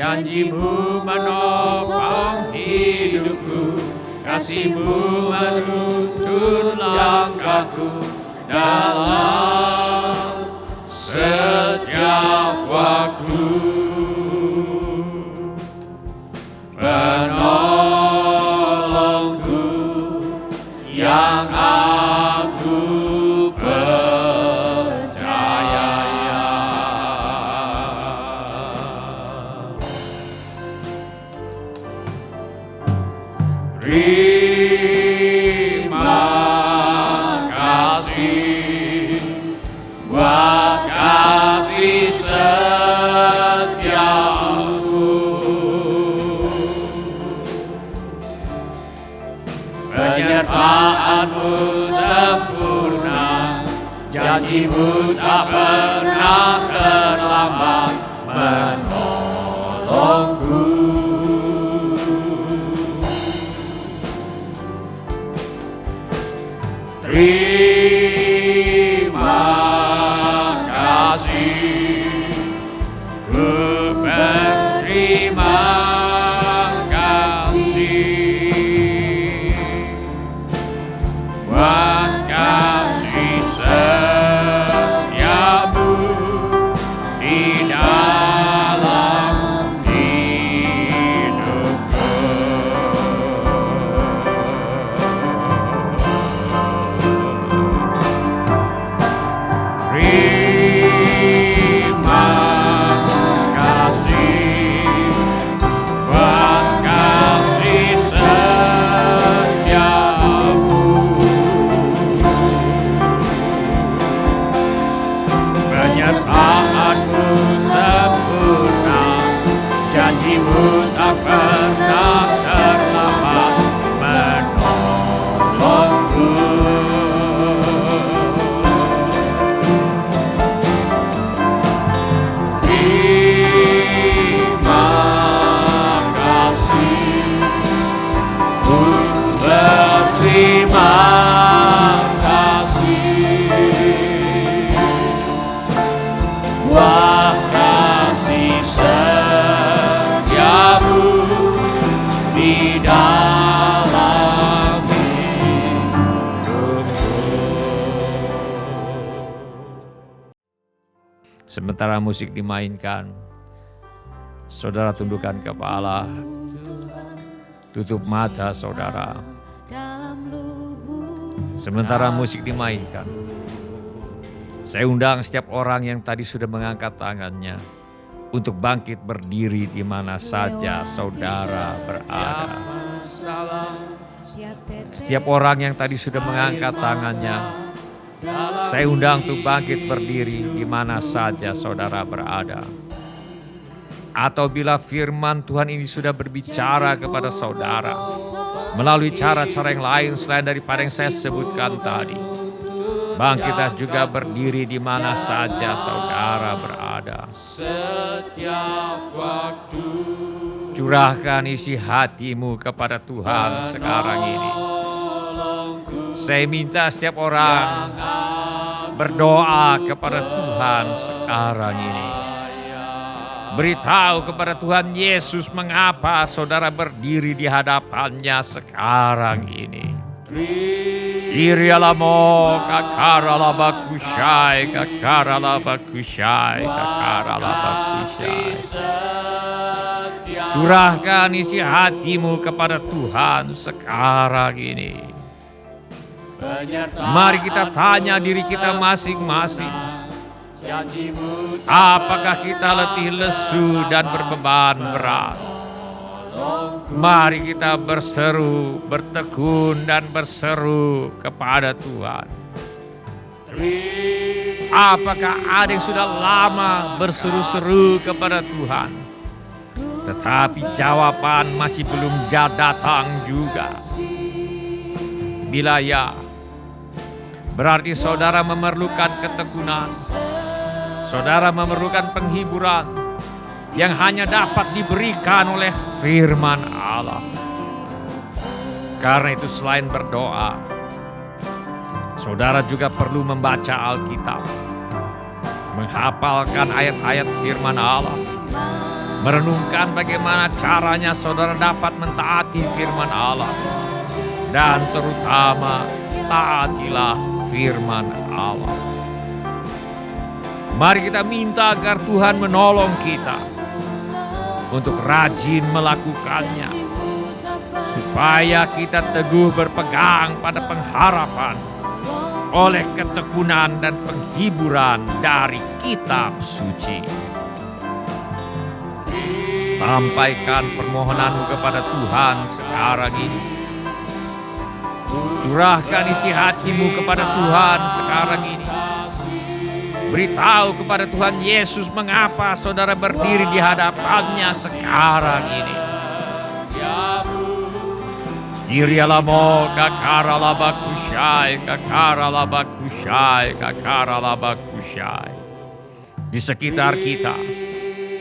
Janji-Mu menopang hidupku, kasih-Mu menuntun langkahku dalam setiap waktu. Penolongku yang aku percaya. Terima kasih buat kasih setiamu. Penyertaan-Mu sempurna, janji-Mu tak pernah terlambat menolongku. Terima kasih, ku berterima kasih buat kasih setiamu Tuhanku sempurna, janji-Mu tak pernah terlambat menolongku. Terima kasih, ku berterima kasih buat kasih setiamu di dalam hidupku. Sementara musik dimainkan, saudara tundukkan kepala, tutup mata saudara. Sementara musik dimainkan, saya undang setiap orang yang tadi sudah mengangkat tangannya untuk bangkit berdiri di mana saja saudara berada. Setiap orang yang tadi sudah mengangkat tangannya, saya undang untuk bangkit berdiri di mana saja saudara berada. Atau bila firman Tuhan ini sudah berbicara kepada saudara melalui cara-cara yang lain selain daripada yang saya sebutkan tadi, bangkitlah juga berdiri di mana saja saudara berada. Setiap waktu curahkan isi hatimu kepada Tuhan sekarang ini. Saya minta setiap orang berdoa kepada Tuhan sekarang ini. Beritahu kepada Tuhan Yesus mengapa saudara berdiri di hadapannya sekarang ini. Irialamo kakaralabakushai, kakaralabakushai, kakaralabakushai. Curahkan isi hatimu kepada Tuhan sekarang ini. Mari kita tanya diri kita masing-masing. Apakah kita letih lesu dan berbeban berat? Mari kita berseru, bertekun dan berseru kepada Tuhan. Apakah ada yang sudah lama berseru-seru kepada Tuhan, tetapi jawaban masih belum datang juga? Bila ya, berarti saudara memerlukan ketekunan. Saudara memerlukan penghiburan yang hanya dapat diberikan oleh firman Allah. Karena itu selain berdoa, saudara juga perlu membaca Alkitab, menghafalkan ayat-ayat firman Allah, merenungkan bagaimana caranya saudara dapat mentaati firman Allah, dan terutama taatilah firman Allah. Mari kita minta agar Tuhan menolong kita untuk rajin melakukannya, supaya kita teguh berpegang pada pengharapan oleh ketekunan dan penghiburan dari kitab suci. Sampaikan permohonanmu kepada Tuhan sekarang ini. Curahkan isi hatimu kepada Tuhan sekarang ini. Beritahu kepada Tuhan Yesus mengapa saudara berdiri di hadapannya sekarang ini. Irialamo kakaralabakushai, kakaralabakushai, kakaralabakushai. Di sekitar kita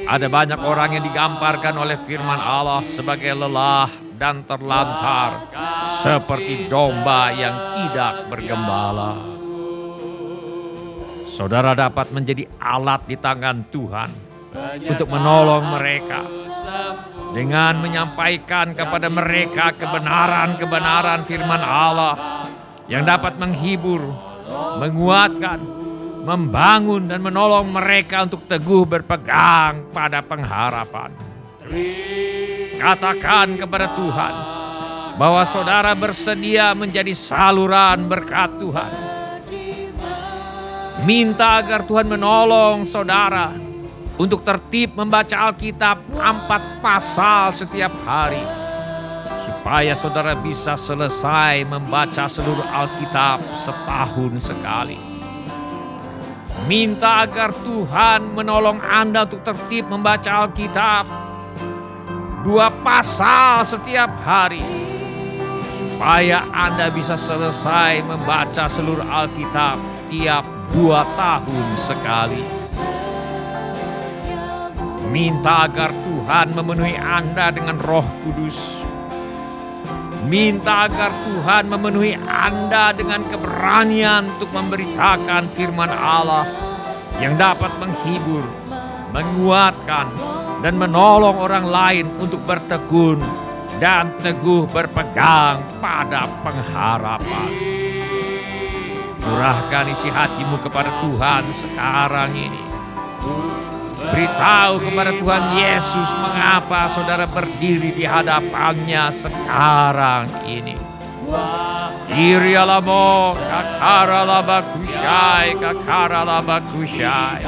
ada banyak orang yang digambarkan oleh firman Allah sebagai lelah dan terlantar, seperti domba yang tidak bergembala. Saudara dapat menjadi alat di tangan Tuhan untuk menolong mereka dengan menyampaikan kepada mereka kebenaran-kebenaran firman Allah yang dapat menghibur, menguatkan, membangun dan menolong mereka untuk teguh berpegang pada pengharapan. Katakan kepada Tuhan bahwa saudara bersedia menjadi saluran berkat Tuhan. Minta agar Tuhan menolong saudara untuk tertib membaca Alkitab 4 pasal setiap hari, supaya saudara bisa selesai membaca seluruh Alkitab setahun sekali. Minta agar Tuhan menolong Anda untuk tertib membaca Alkitab 2 pasal setiap hari, supaya Anda bisa selesai membaca seluruh Alkitab tiap 2 tahun sekali. Minta agar Tuhan memenuhi Anda dengan Roh Kudus. Minta agar Tuhan memenuhi Anda dengan keberanian untuk memberitakan firman Allah yang dapat menghibur, menguatkan, dan menolong orang lain untuk bertekun dan teguh berpegang pada pengharapan. Curahkan isi hatimu kepada Tuhan sekarang ini. Beritahu kepada Tuhan Yesus mengapa saudara berdiri di hadapannya sekarang ini. Irialamo kakaralabakushai kakaralabakushai.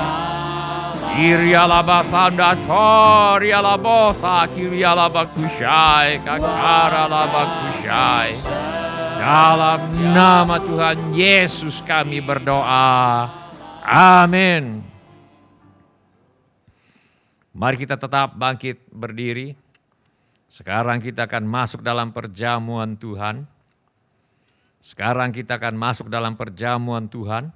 Irialabafandator ialabosa kirialabakushai kakaralabakushai. Dalam nama Tuhan Yesus kami berdoa. Amin. Mari kita tetap bangkit berdiri. Sekarang kita akan masuk dalam perjamuan Tuhan. Sekarang kita akan masuk dalam perjamuan Tuhan.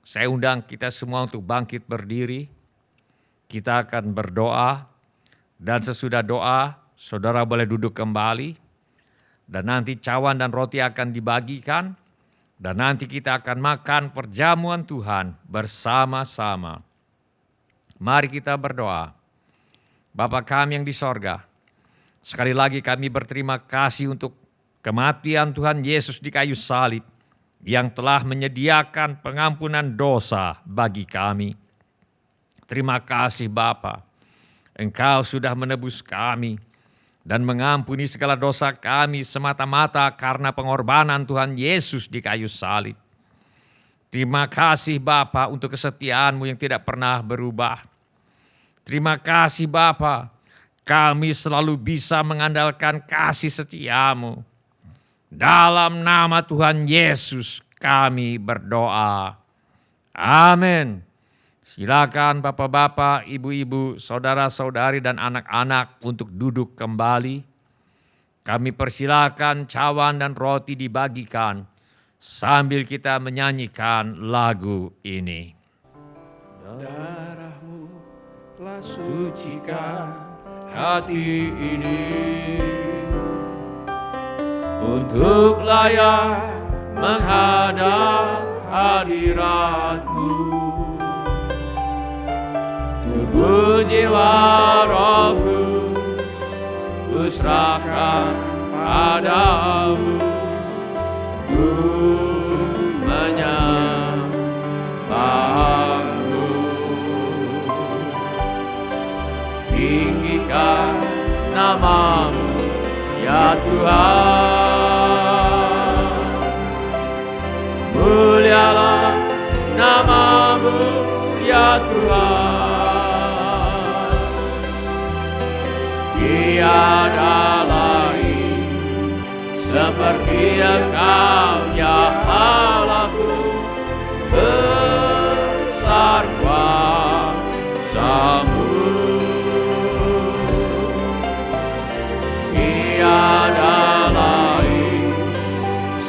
Saya undang kita semua untuk bangkit berdiri. Kita akan berdoa. Dan sesudah doa, saudara boleh duduk kembali. Dan nanti cawan dan roti akan dibagikan. Dan nanti kita akan makan perjamuan Tuhan bersama-sama. Mari kita berdoa. Bapa kami yang di sorga, sekali lagi kami berterima kasih untuk kematian Tuhan Yesus di kayu salib yang telah menyediakan pengampunan dosa bagi kami. Terima kasih Bapa, Engkau sudah menebus kami dan mengampuni segala dosa kami semata-mata karena pengorbanan Tuhan Yesus di kayu salib. Terima kasih Bapa untuk kesetiaan-Mu yang tidak pernah berubah. Terima kasih Bapa, kami selalu bisa mengandalkan kasih setia-Mu. Dalam nama Tuhan Yesus kami berdoa. Amin. Silakan bapak-bapak, ibu-ibu, saudara-saudari dan anak-anak untuk duduk kembali. Kami persilakan cawan dan roti dibagikan sambil kita menyanyikan lagu ini. Darah-Mu telah sucikan hati ini untuk layak menghadap hadirat-Mu. Tubuh jiwa rohku ku serahkan padamu. Ku menyembah-Mu. Tinggikan nama-Mu ya Tuhan. Mulialah nama-Mu ya Tuhan. Tiada lain seperti Engkau ya Allahku. Besar kuasa-Mu. Tiada lain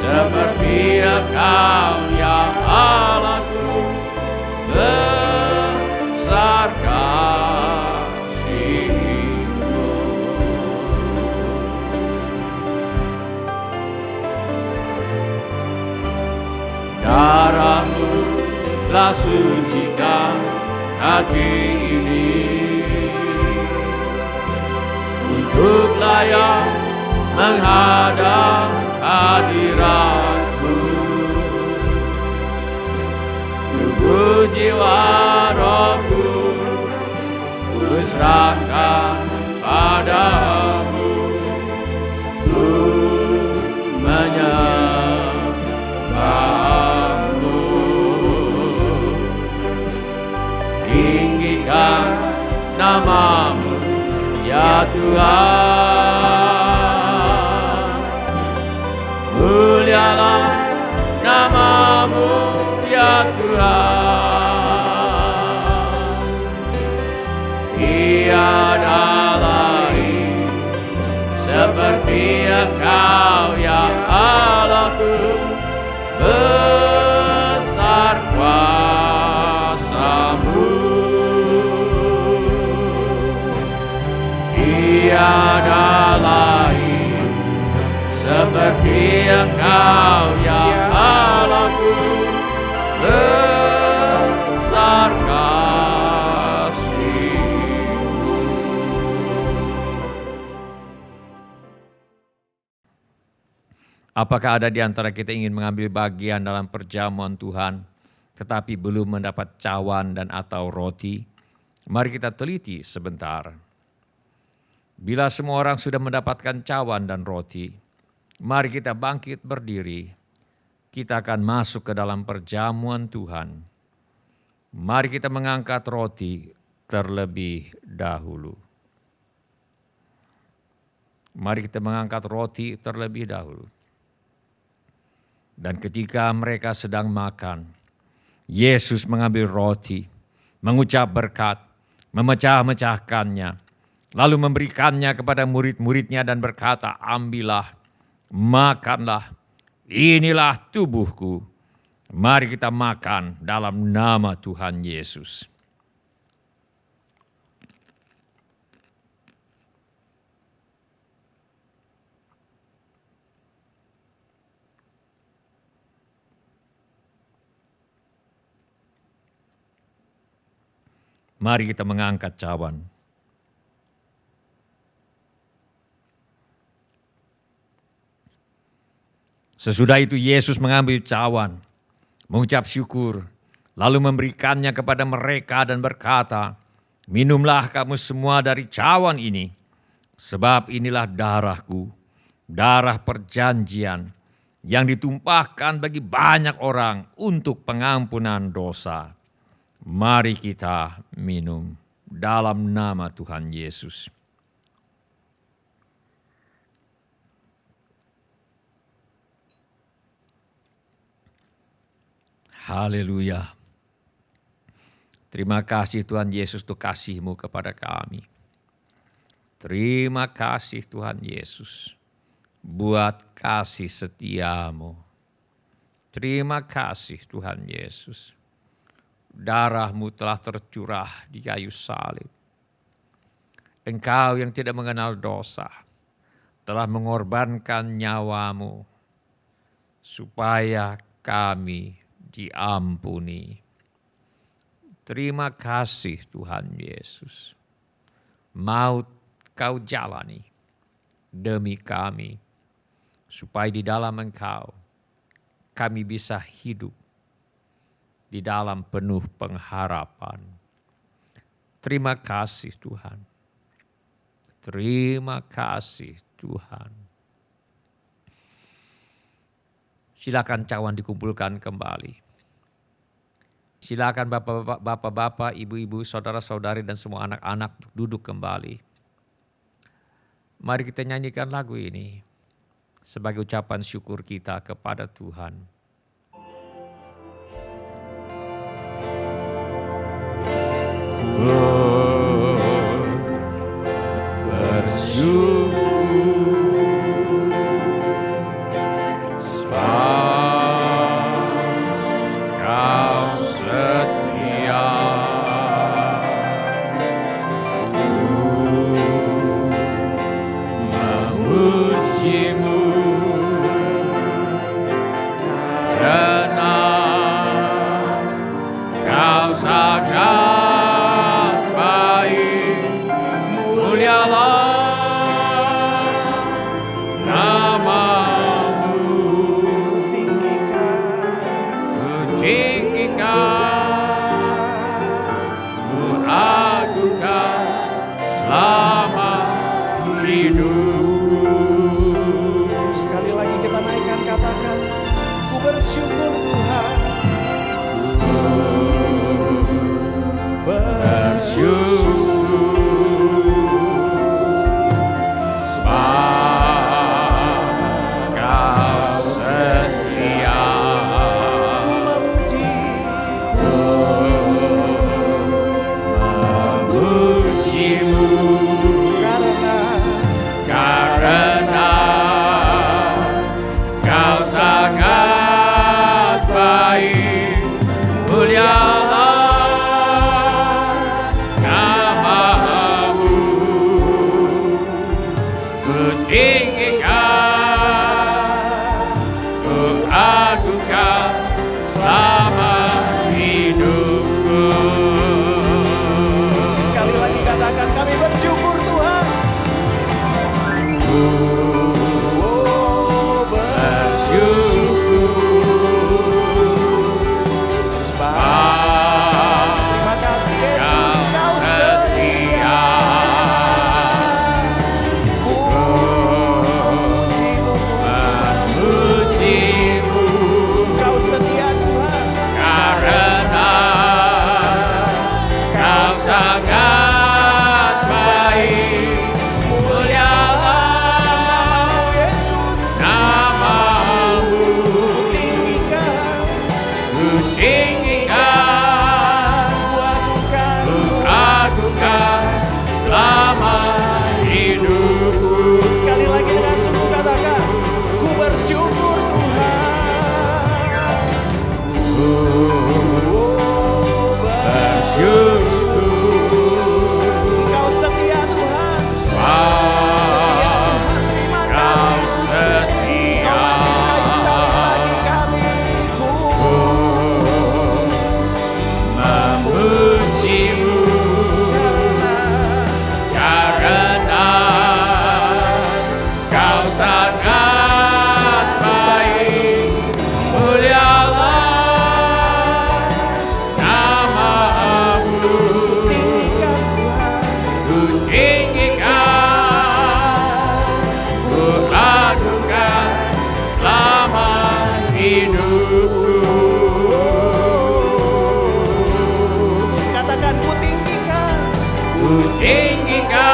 seperti Engkau ya Allahku. Besar kasih-Mu. Darah-Mu telah sucikan hati ini untuk layak menghadap hadirat-Mu. Tubuh jiwa rohku ku serahkan padamu. Ku menyembah-Mu. Tinggikan nama-Mu ya Tuhan. Mulialah nama-Mu ya Tuhan. Seperti Engkau ya Allahku, besar kasih-Mu. Apakah ada di antara kita ingin mengambil bagian dalam perjamuan Tuhan, tetapi belum mendapat cawan dan atau roti? Mari kita teliti sebentar. Bila semua orang sudah mendapatkan cawan dan roti, mari kita bangkit berdiri. Kita akan masuk ke dalam perjamuan Tuhan. Mari kita mengangkat roti terlebih dahulu. Mari kita mengangkat roti terlebih dahulu. Dan ketika mereka sedang makan, Yesus mengambil roti, mengucap berkat, memecah-mecahkannya, lalu memberikannya kepada murid-muridnya dan berkata, ambillah, makanlah, inilah tubuhku. Mari kita makan dalam nama Tuhan Yesus. Mari kita mengangkat cawan. Sesudah itu Yesus mengambil cawan, mengucap syukur, lalu memberikannya kepada mereka dan berkata, minumlah kamu semua dari cawan ini, sebab inilah darahku, darah perjanjian, yang ditumpahkan bagi banyak orang untuk pengampunan dosa. Mari kita minum dalam nama Tuhan Yesus. Haleluya. Terima kasih Tuhan Yesus untuk kasih-Mu kepada kami. Terima kasih Tuhan Yesus buat kasih setia-Mu. Terima kasih Tuhan Yesus. Darah-Mu telah tercurah di kayu salib. Engkau yang tidak mengenal dosa telah mengorbankan nyawa-Mu supaya kami diampuni. Terima kasih Tuhan Yesus. Maut Kau jalani demi kami, supaya di dalam Engkau kami bisa hidup di dalam penuh pengharapan. Terima kasih Tuhan. Terima kasih Tuhan. Silakan cawan dikumpulkan kembali. Silakan bapak-bapak, ibu-ibu, saudara-saudari dan semua anak-anak duduk kembali. Mari kita nyanyikan lagu ini sebagai ucapan syukur kita kepada Tuhan. Bersyukur sangat ku tinggikan,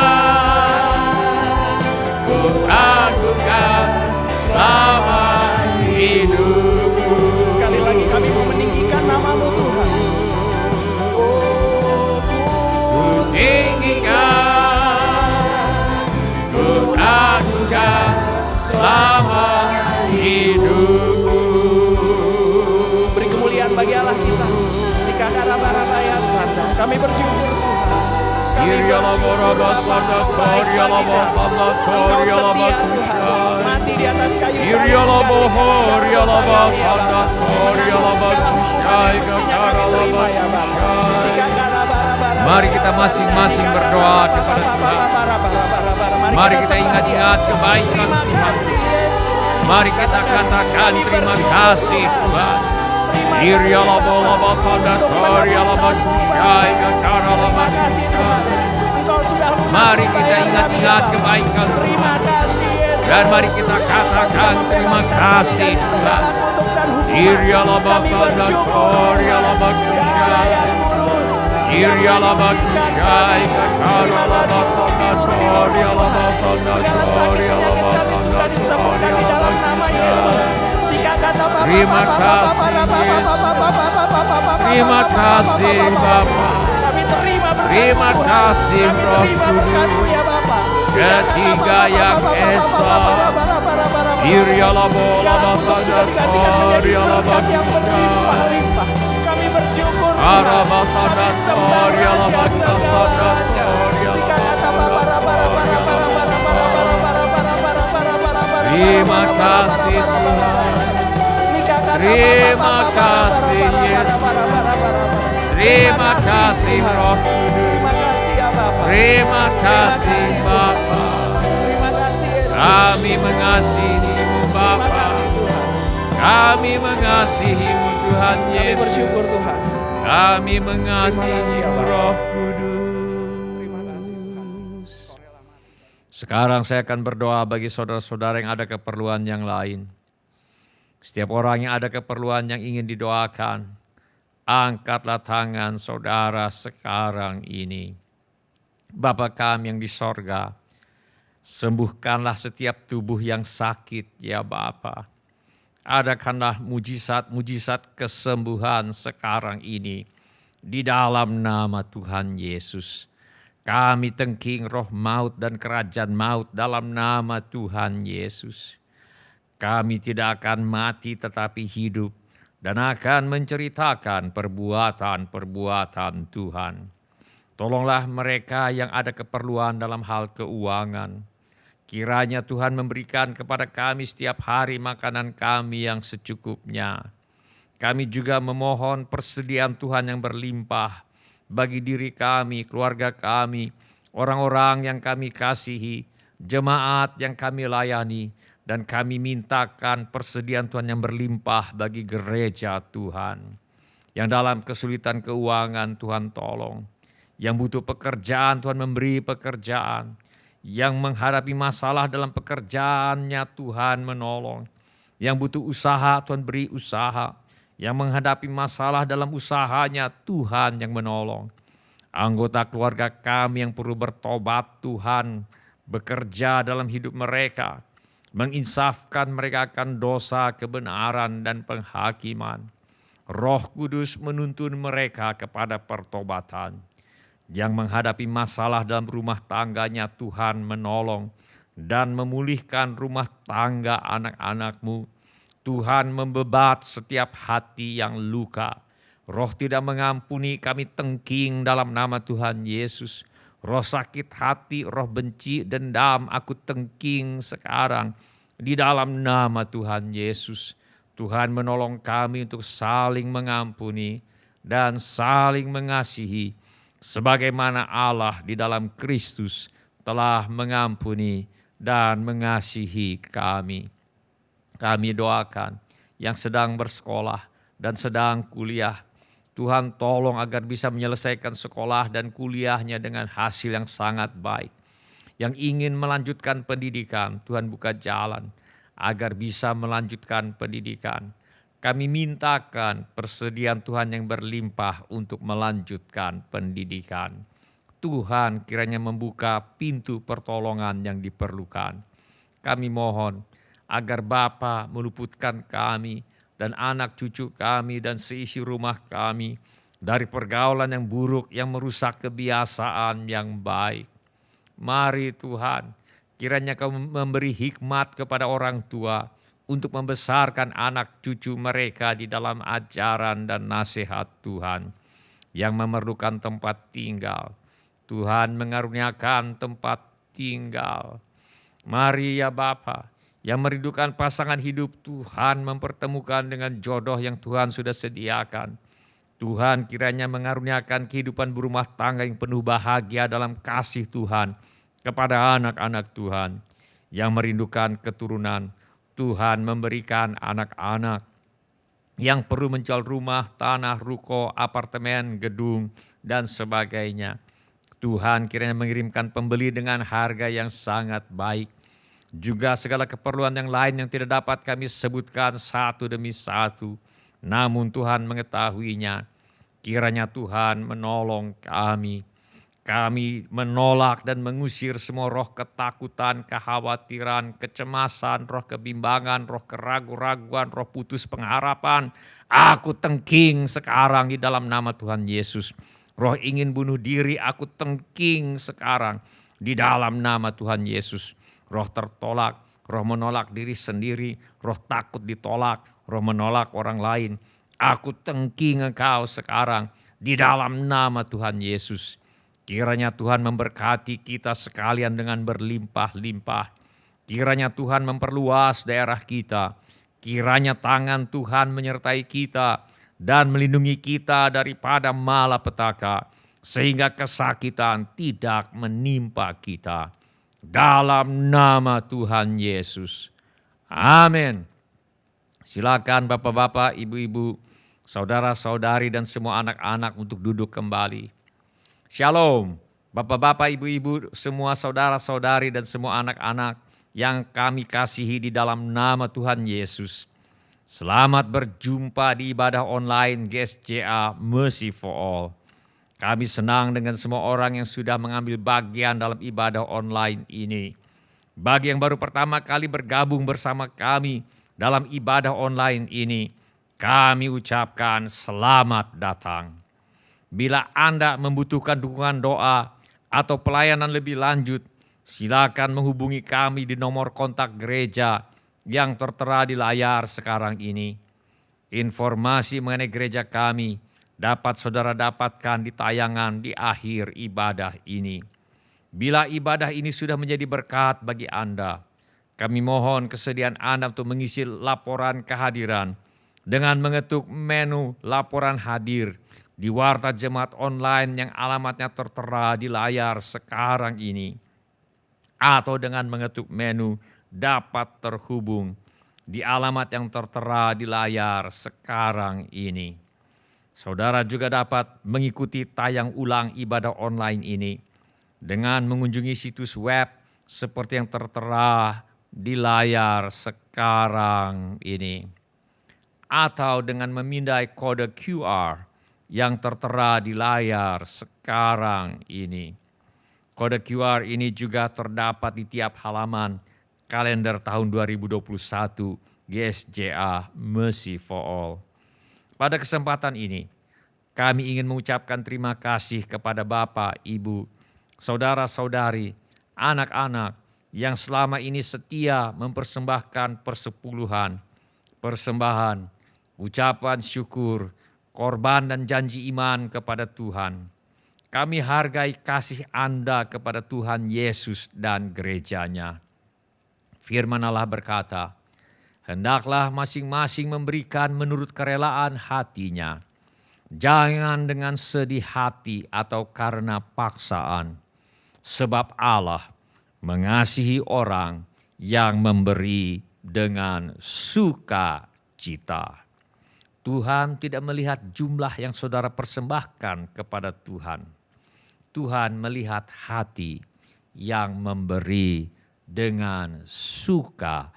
ku agungkan selama hidupku. Sekali lagi kami mau meninggikan nama-Mu Tuhan. Oh, Ku tinggikan, ku agungkan selama hidupku. beri kemuliaan bagi Allah kita. Sikakarabarabaya sanda. Kami bersyukur Tuhan. Kami bersyukur Engkau setia Tuhan. Mati di atas kayu salib Mari kita masing-masing berdoa kepada Tuhan. Mari kita ingat-ingat kebaikan Tuhan. Mari kita katakan terima kasih Tuhan. Mari kita ingat-ingat kebaikan Tuhan. Dan mari kita katakan terima kasih Tuhan. Segala sakit penyakit kami sudah disembuhkan di dalam nama Yesus. Terima kasih Yesus. Terima kasih Bapa. Kami terima berkat Terima Tuhan. kasih Kami Roh terima berkat-Mu ya Bapa. Ketiga yang esa. Segala kutuk sudah digantikan menjadi berkat yang berlimpah-limpah. Kami bersyukur Tuhan. Kami sembah Raja segala Raja. Terima kasih Tuhan. Terima kasih Yesus. Terima kasih Roh Kudus. Terima kasih ya Bapa. Terima kasih Bapa. Terima kasih Yesus. Kami mengasihi-Mu Terima Bapa. kasih Tuhan. Kami mengasihi-Mu Tuhan Kami Yesus. bersyukur Tuhan. Kami mengasihi Terima kasih, ya Bapa. Roh Kudus. Terima kasih Tuhan. Sekarang saya akan berdoa bagi saudara-saudara yang ada keperluan yang lain. Setiap orang yang ada keperluan yang ingin didoakan, angkatlah tangan saudara sekarang ini. Bapa kami yang di sorga, sembuhkanlah setiap tubuh yang sakit ya Bapa. Adakanlah mujizat-mujizat kesembuhan sekarang ini di dalam nama Tuhan Yesus. Kami tengking roh maut dan kerajaan maut dalam nama Tuhan Yesus. Kami tidak akan mati tetapi hidup dan akan menceritakan perbuatan-perbuatan Tuhan. Tolonglah mereka yang ada keperluan dalam hal keuangan. Kiranya Tuhan memberikan kepada kami setiap hari makanan kami yang secukupnya. Kami juga memohon persediaan Tuhan yang berlimpah bagi diri kami, keluarga kami, orang-orang yang kami kasihi, jemaat yang kami layani, dan kami mintakan persediaan Tuhan yang berlimpah bagi gereja Tuhan. Yang dalam kesulitan keuangan Tuhan tolong. Yang butuh pekerjaan Tuhan memberi pekerjaan. Yang menghadapi masalah dalam pekerjaannya Tuhan menolong. Yang butuh usaha Tuhan beri usaha. Yang menghadapi masalah dalam usahanya Tuhan yang menolong. Anggota keluarga kami yang perlu bertobat Tuhan bekerja dalam hidup mereka. Menginsafkan mereka akan dosa, kebenaran, dan penghakiman. Roh Kudus menuntun mereka kepada pertobatan. Yang menghadapi masalah dalam rumah tangganya Tuhan menolong dan memulihkan rumah tangga anak-anak-Mu. Tuhan membebat setiap hati yang luka. Roh tidak mengampuni kami tengking dalam nama Tuhan Yesus. Roh sakit hati, roh benci, dendam, aku tengking sekarang di dalam nama Tuhan Yesus. Tuhan menolong kami untuk saling mengampuni dan saling mengasihi. Sebagaimana Allah di dalam Kristus telah mengampuni dan mengasihi kami. Kami doakan yang sedang bersekolah dan sedang kuliah. Tuhan tolong agar bisa menyelesaikan sekolah dan kuliahnya dengan hasil yang sangat baik. Yang ingin melanjutkan pendidikan, Tuhan buka jalan agar bisa melanjutkan pendidikan. Kami mintakan persediaan Tuhan yang berlimpah untuk melanjutkan pendidikan. Tuhan kiranya membuka pintu pertolongan yang diperlukan. Kami mohon agar Bapa meluputkan kami dan anak cucu kami dan seisi rumah kami dari pergaulan yang buruk yang merusak kebiasaan yang baik. Mari Tuhan, kiranya Kau memberi hikmat kepada orang tua untuk membesarkan anak cucu mereka di dalam ajaran dan nasihat Tuhan yang memerlukan tempat tinggal. Tuhan mengaruniakan tempat tinggal. Mari ya Bapa, yang merindukan pasangan hidup, Tuhan mempertemukan dengan jodoh yang Tuhan sudah sediakan. Tuhan kiranya mengaruniakan kehidupan berumah tangga yang penuh bahagia dalam kasih Tuhan kepada anak-anak Tuhan yang merindukan keturunan. Tuhan memberikan anak-anak yang perlu menjual rumah, tanah, ruko, apartemen, gedung, dan sebagainya. Tuhan kiranya mengirimkan pembeli dengan harga yang sangat baik. Juga segala keperluan yang lain yang tidak dapat kami sebutkan satu demi satu. Namun Tuhan mengetahuinya. Kiranya Tuhan menolong kami. Kami menolak dan mengusir semua roh ketakutan, kekhawatiran, kecemasan, roh kebimbangan, roh keraguan-raguan, roh putus pengharapan. Aku tengking sekarang di dalam nama Tuhan Yesus. Roh ingin bunuh diri, aku tengking sekarang di dalam nama Tuhan Yesus. Roh tertolak, roh menolak diri sendiri, roh takut ditolak, roh menolak orang lain. Aku tengking engkau sekarang di dalam nama Tuhan Yesus. Kiranya Tuhan memberkati kita sekalian dengan berlimpah-limpah. Kiranya Tuhan memperluas daerah kita. Kiranya tangan Tuhan menyertai kita dan melindungi kita daripada malapetaka, sehingga kesakitan tidak menimpa kita. Dalam nama Tuhan Yesus. Amin. Silakan bapak-bapak, ibu-ibu, saudara-saudari dan semua anak-anak untuk duduk kembali. Shalom, bapak-bapak, ibu-ibu, semua saudara-saudari dan semua anak-anak yang kami kasihi di dalam nama Tuhan Yesus. Selamat berjumpa di ibadah online GSJA Mercy for All. Kami senang dengan semua orang yang sudah mengambil bagian dalam ibadah online ini. Bagi yang baru pertama kali bergabung bersama kami dalam ibadah online ini, kami ucapkan selamat datang. Bila Anda membutuhkan dukungan doa atau pelayanan lebih lanjut, silakan menghubungi kami di nomor kontak gereja yang tertera di layar sekarang ini. Informasi mengenai gereja kami dapat saudara dapatkan di tayangan di akhir ibadah ini. Bila ibadah ini sudah menjadi berkat bagi Anda, kami mohon kesediaan Anda untuk mengisi laporan kehadiran dengan mengetuk menu laporan hadir di Warta Jemaat Online yang alamatnya tertera di layar sekarang ini. Atau dengan mengetuk menu dapat terhubung di alamat yang tertera di layar sekarang ini. Saudara juga dapat mengikuti tayang ulang ibadah online ini dengan mengunjungi situs web seperti yang tertera di layar sekarang ini. Atau dengan memindai kode QR yang tertera di layar sekarang ini. Kode QR ini juga terdapat di tiap halaman kalender tahun 2021 GSJA Mercy for All. Pada kesempatan ini, kami ingin mengucapkan terima kasih kepada Bapak, Ibu, saudara-saudari, anak-anak yang selama ini setia mempersembahkan persepuluhan, persembahan, ucapan syukur, korban dan janji iman kepada Tuhan. Kami hargai kasih Anda kepada Tuhan Yesus dan gerejanya. Firman Allah berkata, hendaklah masing-masing memberikan menurut kerelaan hatinya. Jangan dengan sedih hati atau karena paksaan. Sebab Allah mengasihi orang yang memberi dengan sukacita. Tuhan tidak melihat jumlah yang saudara persembahkan kepada Tuhan. Tuhan melihat hati yang memberi dengan sukacita.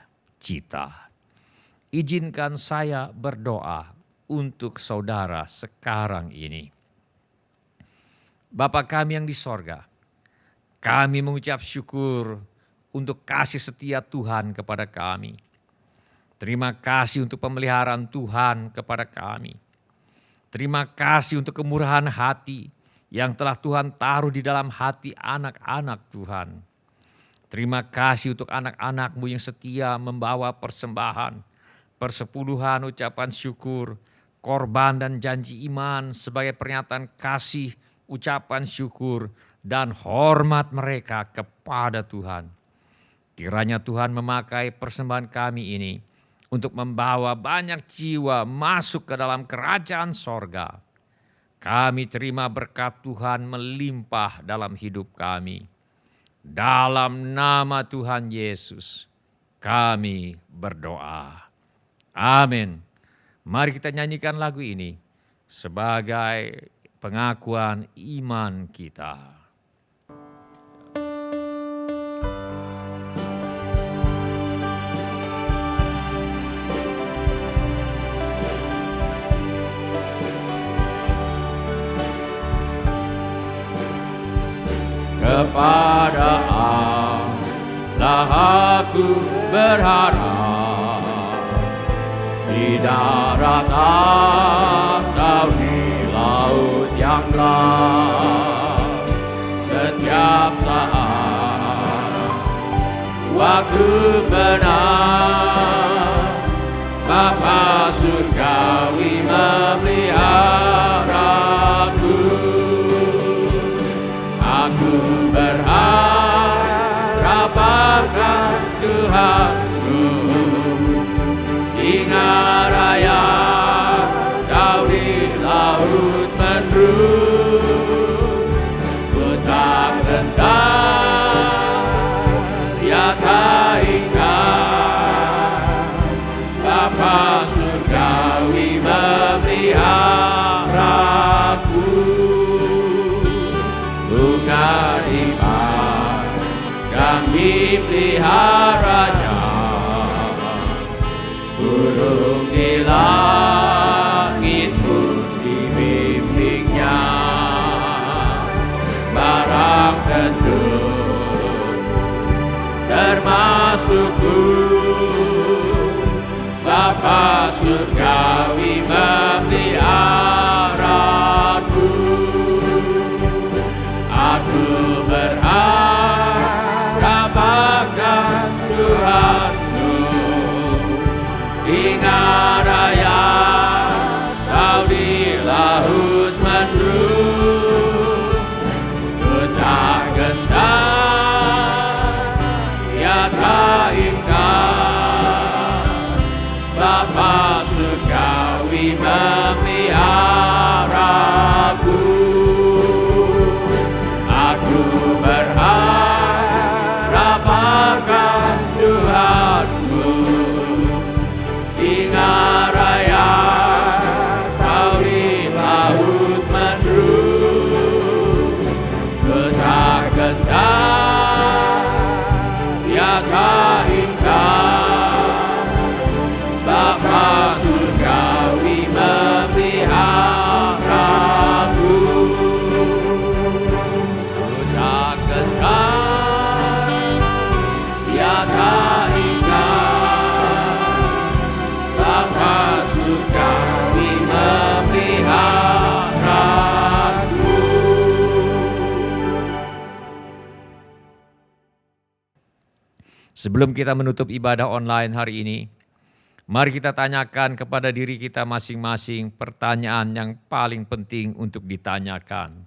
Izinkan saya berdoa untuk saudara sekarang ini. Bapa kami yang di sorga, kami mengucap syukur untuk kasih setia Tuhan kepada kami. Terima kasih untuk pemeliharaan Tuhan kepada kami. Terima kasih untuk kemurahan hati yang telah Tuhan taruh di dalam hati anak-anak Tuhan. Terima kasih untuk anak-anak-Mu yang setia membawa persembahan, persepuluhan, ucapan syukur, korban dan janji iman sebagai pernyataan kasih, ucapan syukur, dan hormat mereka kepada Tuhan. Kiranya Tuhan memakai persembahan kami ini untuk membawa banyak jiwa masuk ke dalam kerajaan sorga. Kami terima berkat Tuhan melimpah dalam hidup kami. Dalam nama Tuhan Yesus, kami berdoa. Amin. Mari kita nyanyikan lagu ini sebagai pengakuan iman kita. Kepada Allah aku berharap, di darat atau di laut yang gelap. Setiap saat waktu benar, Bapa surgawi memeliharaku. Aku berharap akan Tuhanku, hingga raya kau di laut menerus. Ku tak gentar, ya tak ingat, Bapa surgawi memeliharaku. Bunga iman kami peliharanya, burung di langit pun dibimbingnya. Barang tenun termasukku, Bapa surgawi memeliharaku. Aku berharap akan Tuhanku, hingga raya kau di laut menerus. Ku tak gentar, ya tak ingkar, Bapa surgawi memeliharaku. Aku berharap akan Tuhanku, hingga raya kau di laut menerus. Ku tak gentar, ya tak ingkar, Bapa surgawi memeliharaku. Ku tak gentar, ya tak ingkar, Bapa surgawi memeliharaku. Sebelum kita menutup ibadah online hari ini, mari kita tanyakan kepada diri kita masing-masing pertanyaan yang paling penting untuk ditanyakan.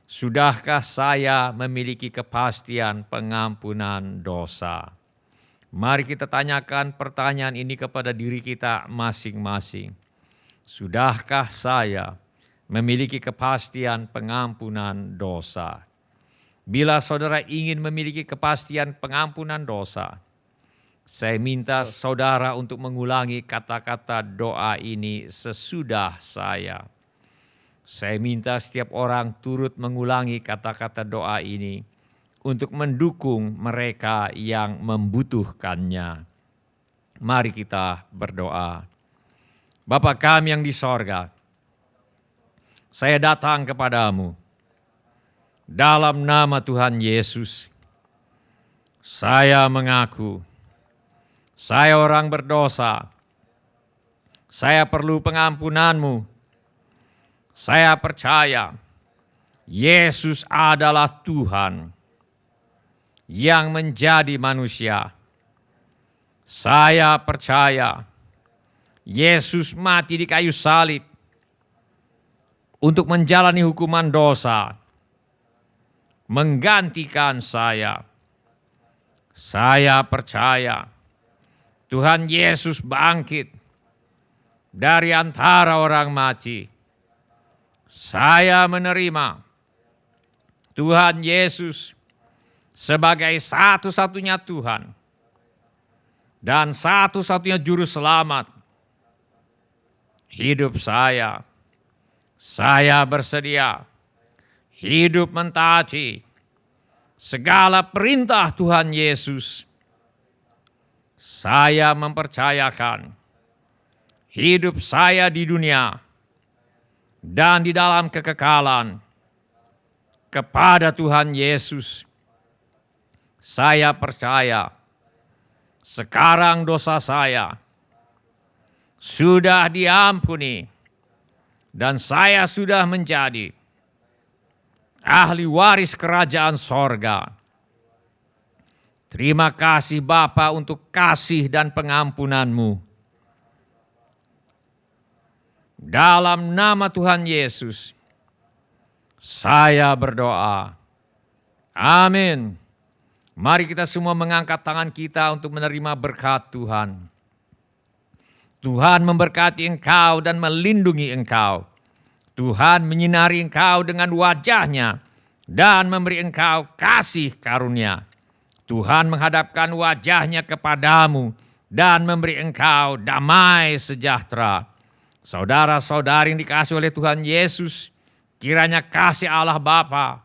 Sudahkah saya memiliki kepastian pengampunan dosa? Mari kita tanyakan pertanyaan ini kepada diri kita masing-masing. Sudahkah saya memiliki kepastian pengampunan dosa? Bila saudara ingin memiliki kepastian pengampunan dosa, saya minta saudara untuk mengulangi kata-kata doa ini sesudah saya. Saya minta setiap orang turut mengulangi kata-kata doa ini untuk mendukung mereka yang membutuhkannya. Mari kita berdoa. Bapa kami yang di sorga, saya datang kepadamu Dalam nama Tuhan Yesus, saya mengaku, saya orang berdosa, saya perlu pengampunan-Mu. Saya percaya Yesus adalah Tuhan yang menjadi manusia. Saya percaya Yesus mati di kayu salib untuk menjalani hukuman dosa, menggantikan saya. Saya percaya Tuhan Yesus bangkit dari antara orang mati. Saya menerima Tuhan Yesus sebagai satu-satunya Tuhan dan satu-satunya juru selamat hidup saya. Saya bersedia hidup mentaati segala perintah Tuhan Yesus. Saya mempercayakan hidup saya di dunia dan di dalam kekekalan kepada Tuhan Yesus. Saya percaya sekarang dosa saya sudah diampuni dan saya sudah menjadi ahli waris kerajaan sorga. Terima kasih Bapa untuk kasih dan pengampunan-Mu. Dalam nama Tuhan Yesus, saya berdoa. Amin. Mari kita semua mengangkat tangan kita untuk menerima berkat Tuhan. Tuhan memberkati engkau dan melindungi engkau. Tuhan menyinari engkau dengan wajah-Nya dan memberi engkau kasih karunia. Tuhan menghadapkan wajah-Nya kepadamu dan memberi engkau damai sejahtera. Saudara-saudari yang dikasihi oleh Tuhan Yesus, kiranya kasih Allah Bapa,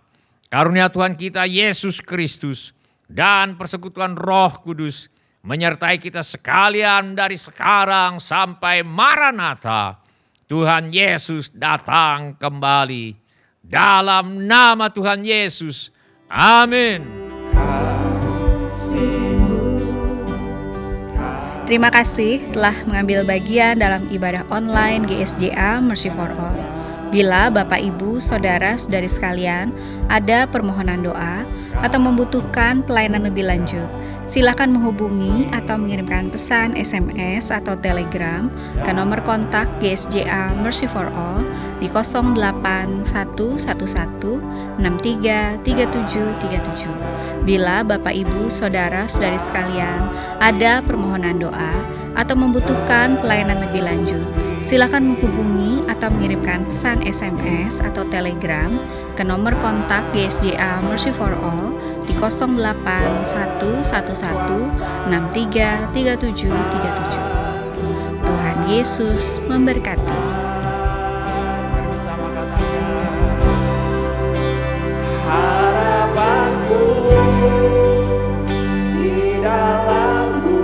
karunia Tuhan kita Yesus Kristus, dan persekutuan Roh Kudus menyertai kita sekalian dari sekarang sampai Maranatha. Tuhan Yesus datang kembali. Dalam nama Tuhan Yesus. Amin. Terima kasih telah mengambil bagian dalam ibadah online GSJA Mercy for All. Bila Bapak, Ibu, Saudara-saudari sekalian ada permohonan doa atau membutuhkan pelayanan lebih lanjut, silakan menghubungi atau mengirimkan pesan SMS atau Telegram ke nomor kontak GSJA Mercy for All di 08111633737. Bila Bapak, Ibu, Saudara-saudari sekalian ada permohonan doa atau membutuhkan pelayanan lebih lanjut, silakan menghubungi atau mengirimkan pesan SMS atau Telegram ke nomor kontak GSJA Mercy for All di 08111633737. Tuhan Yesus memberkati. Mari bersama katakan, harapanku di dalam-Mu,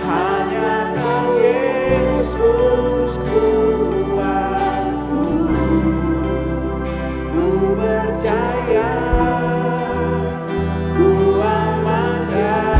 hanya Kau Yesus Tuhanku. Ku percaya, ku aman dalam-Mu.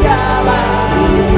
dalammu.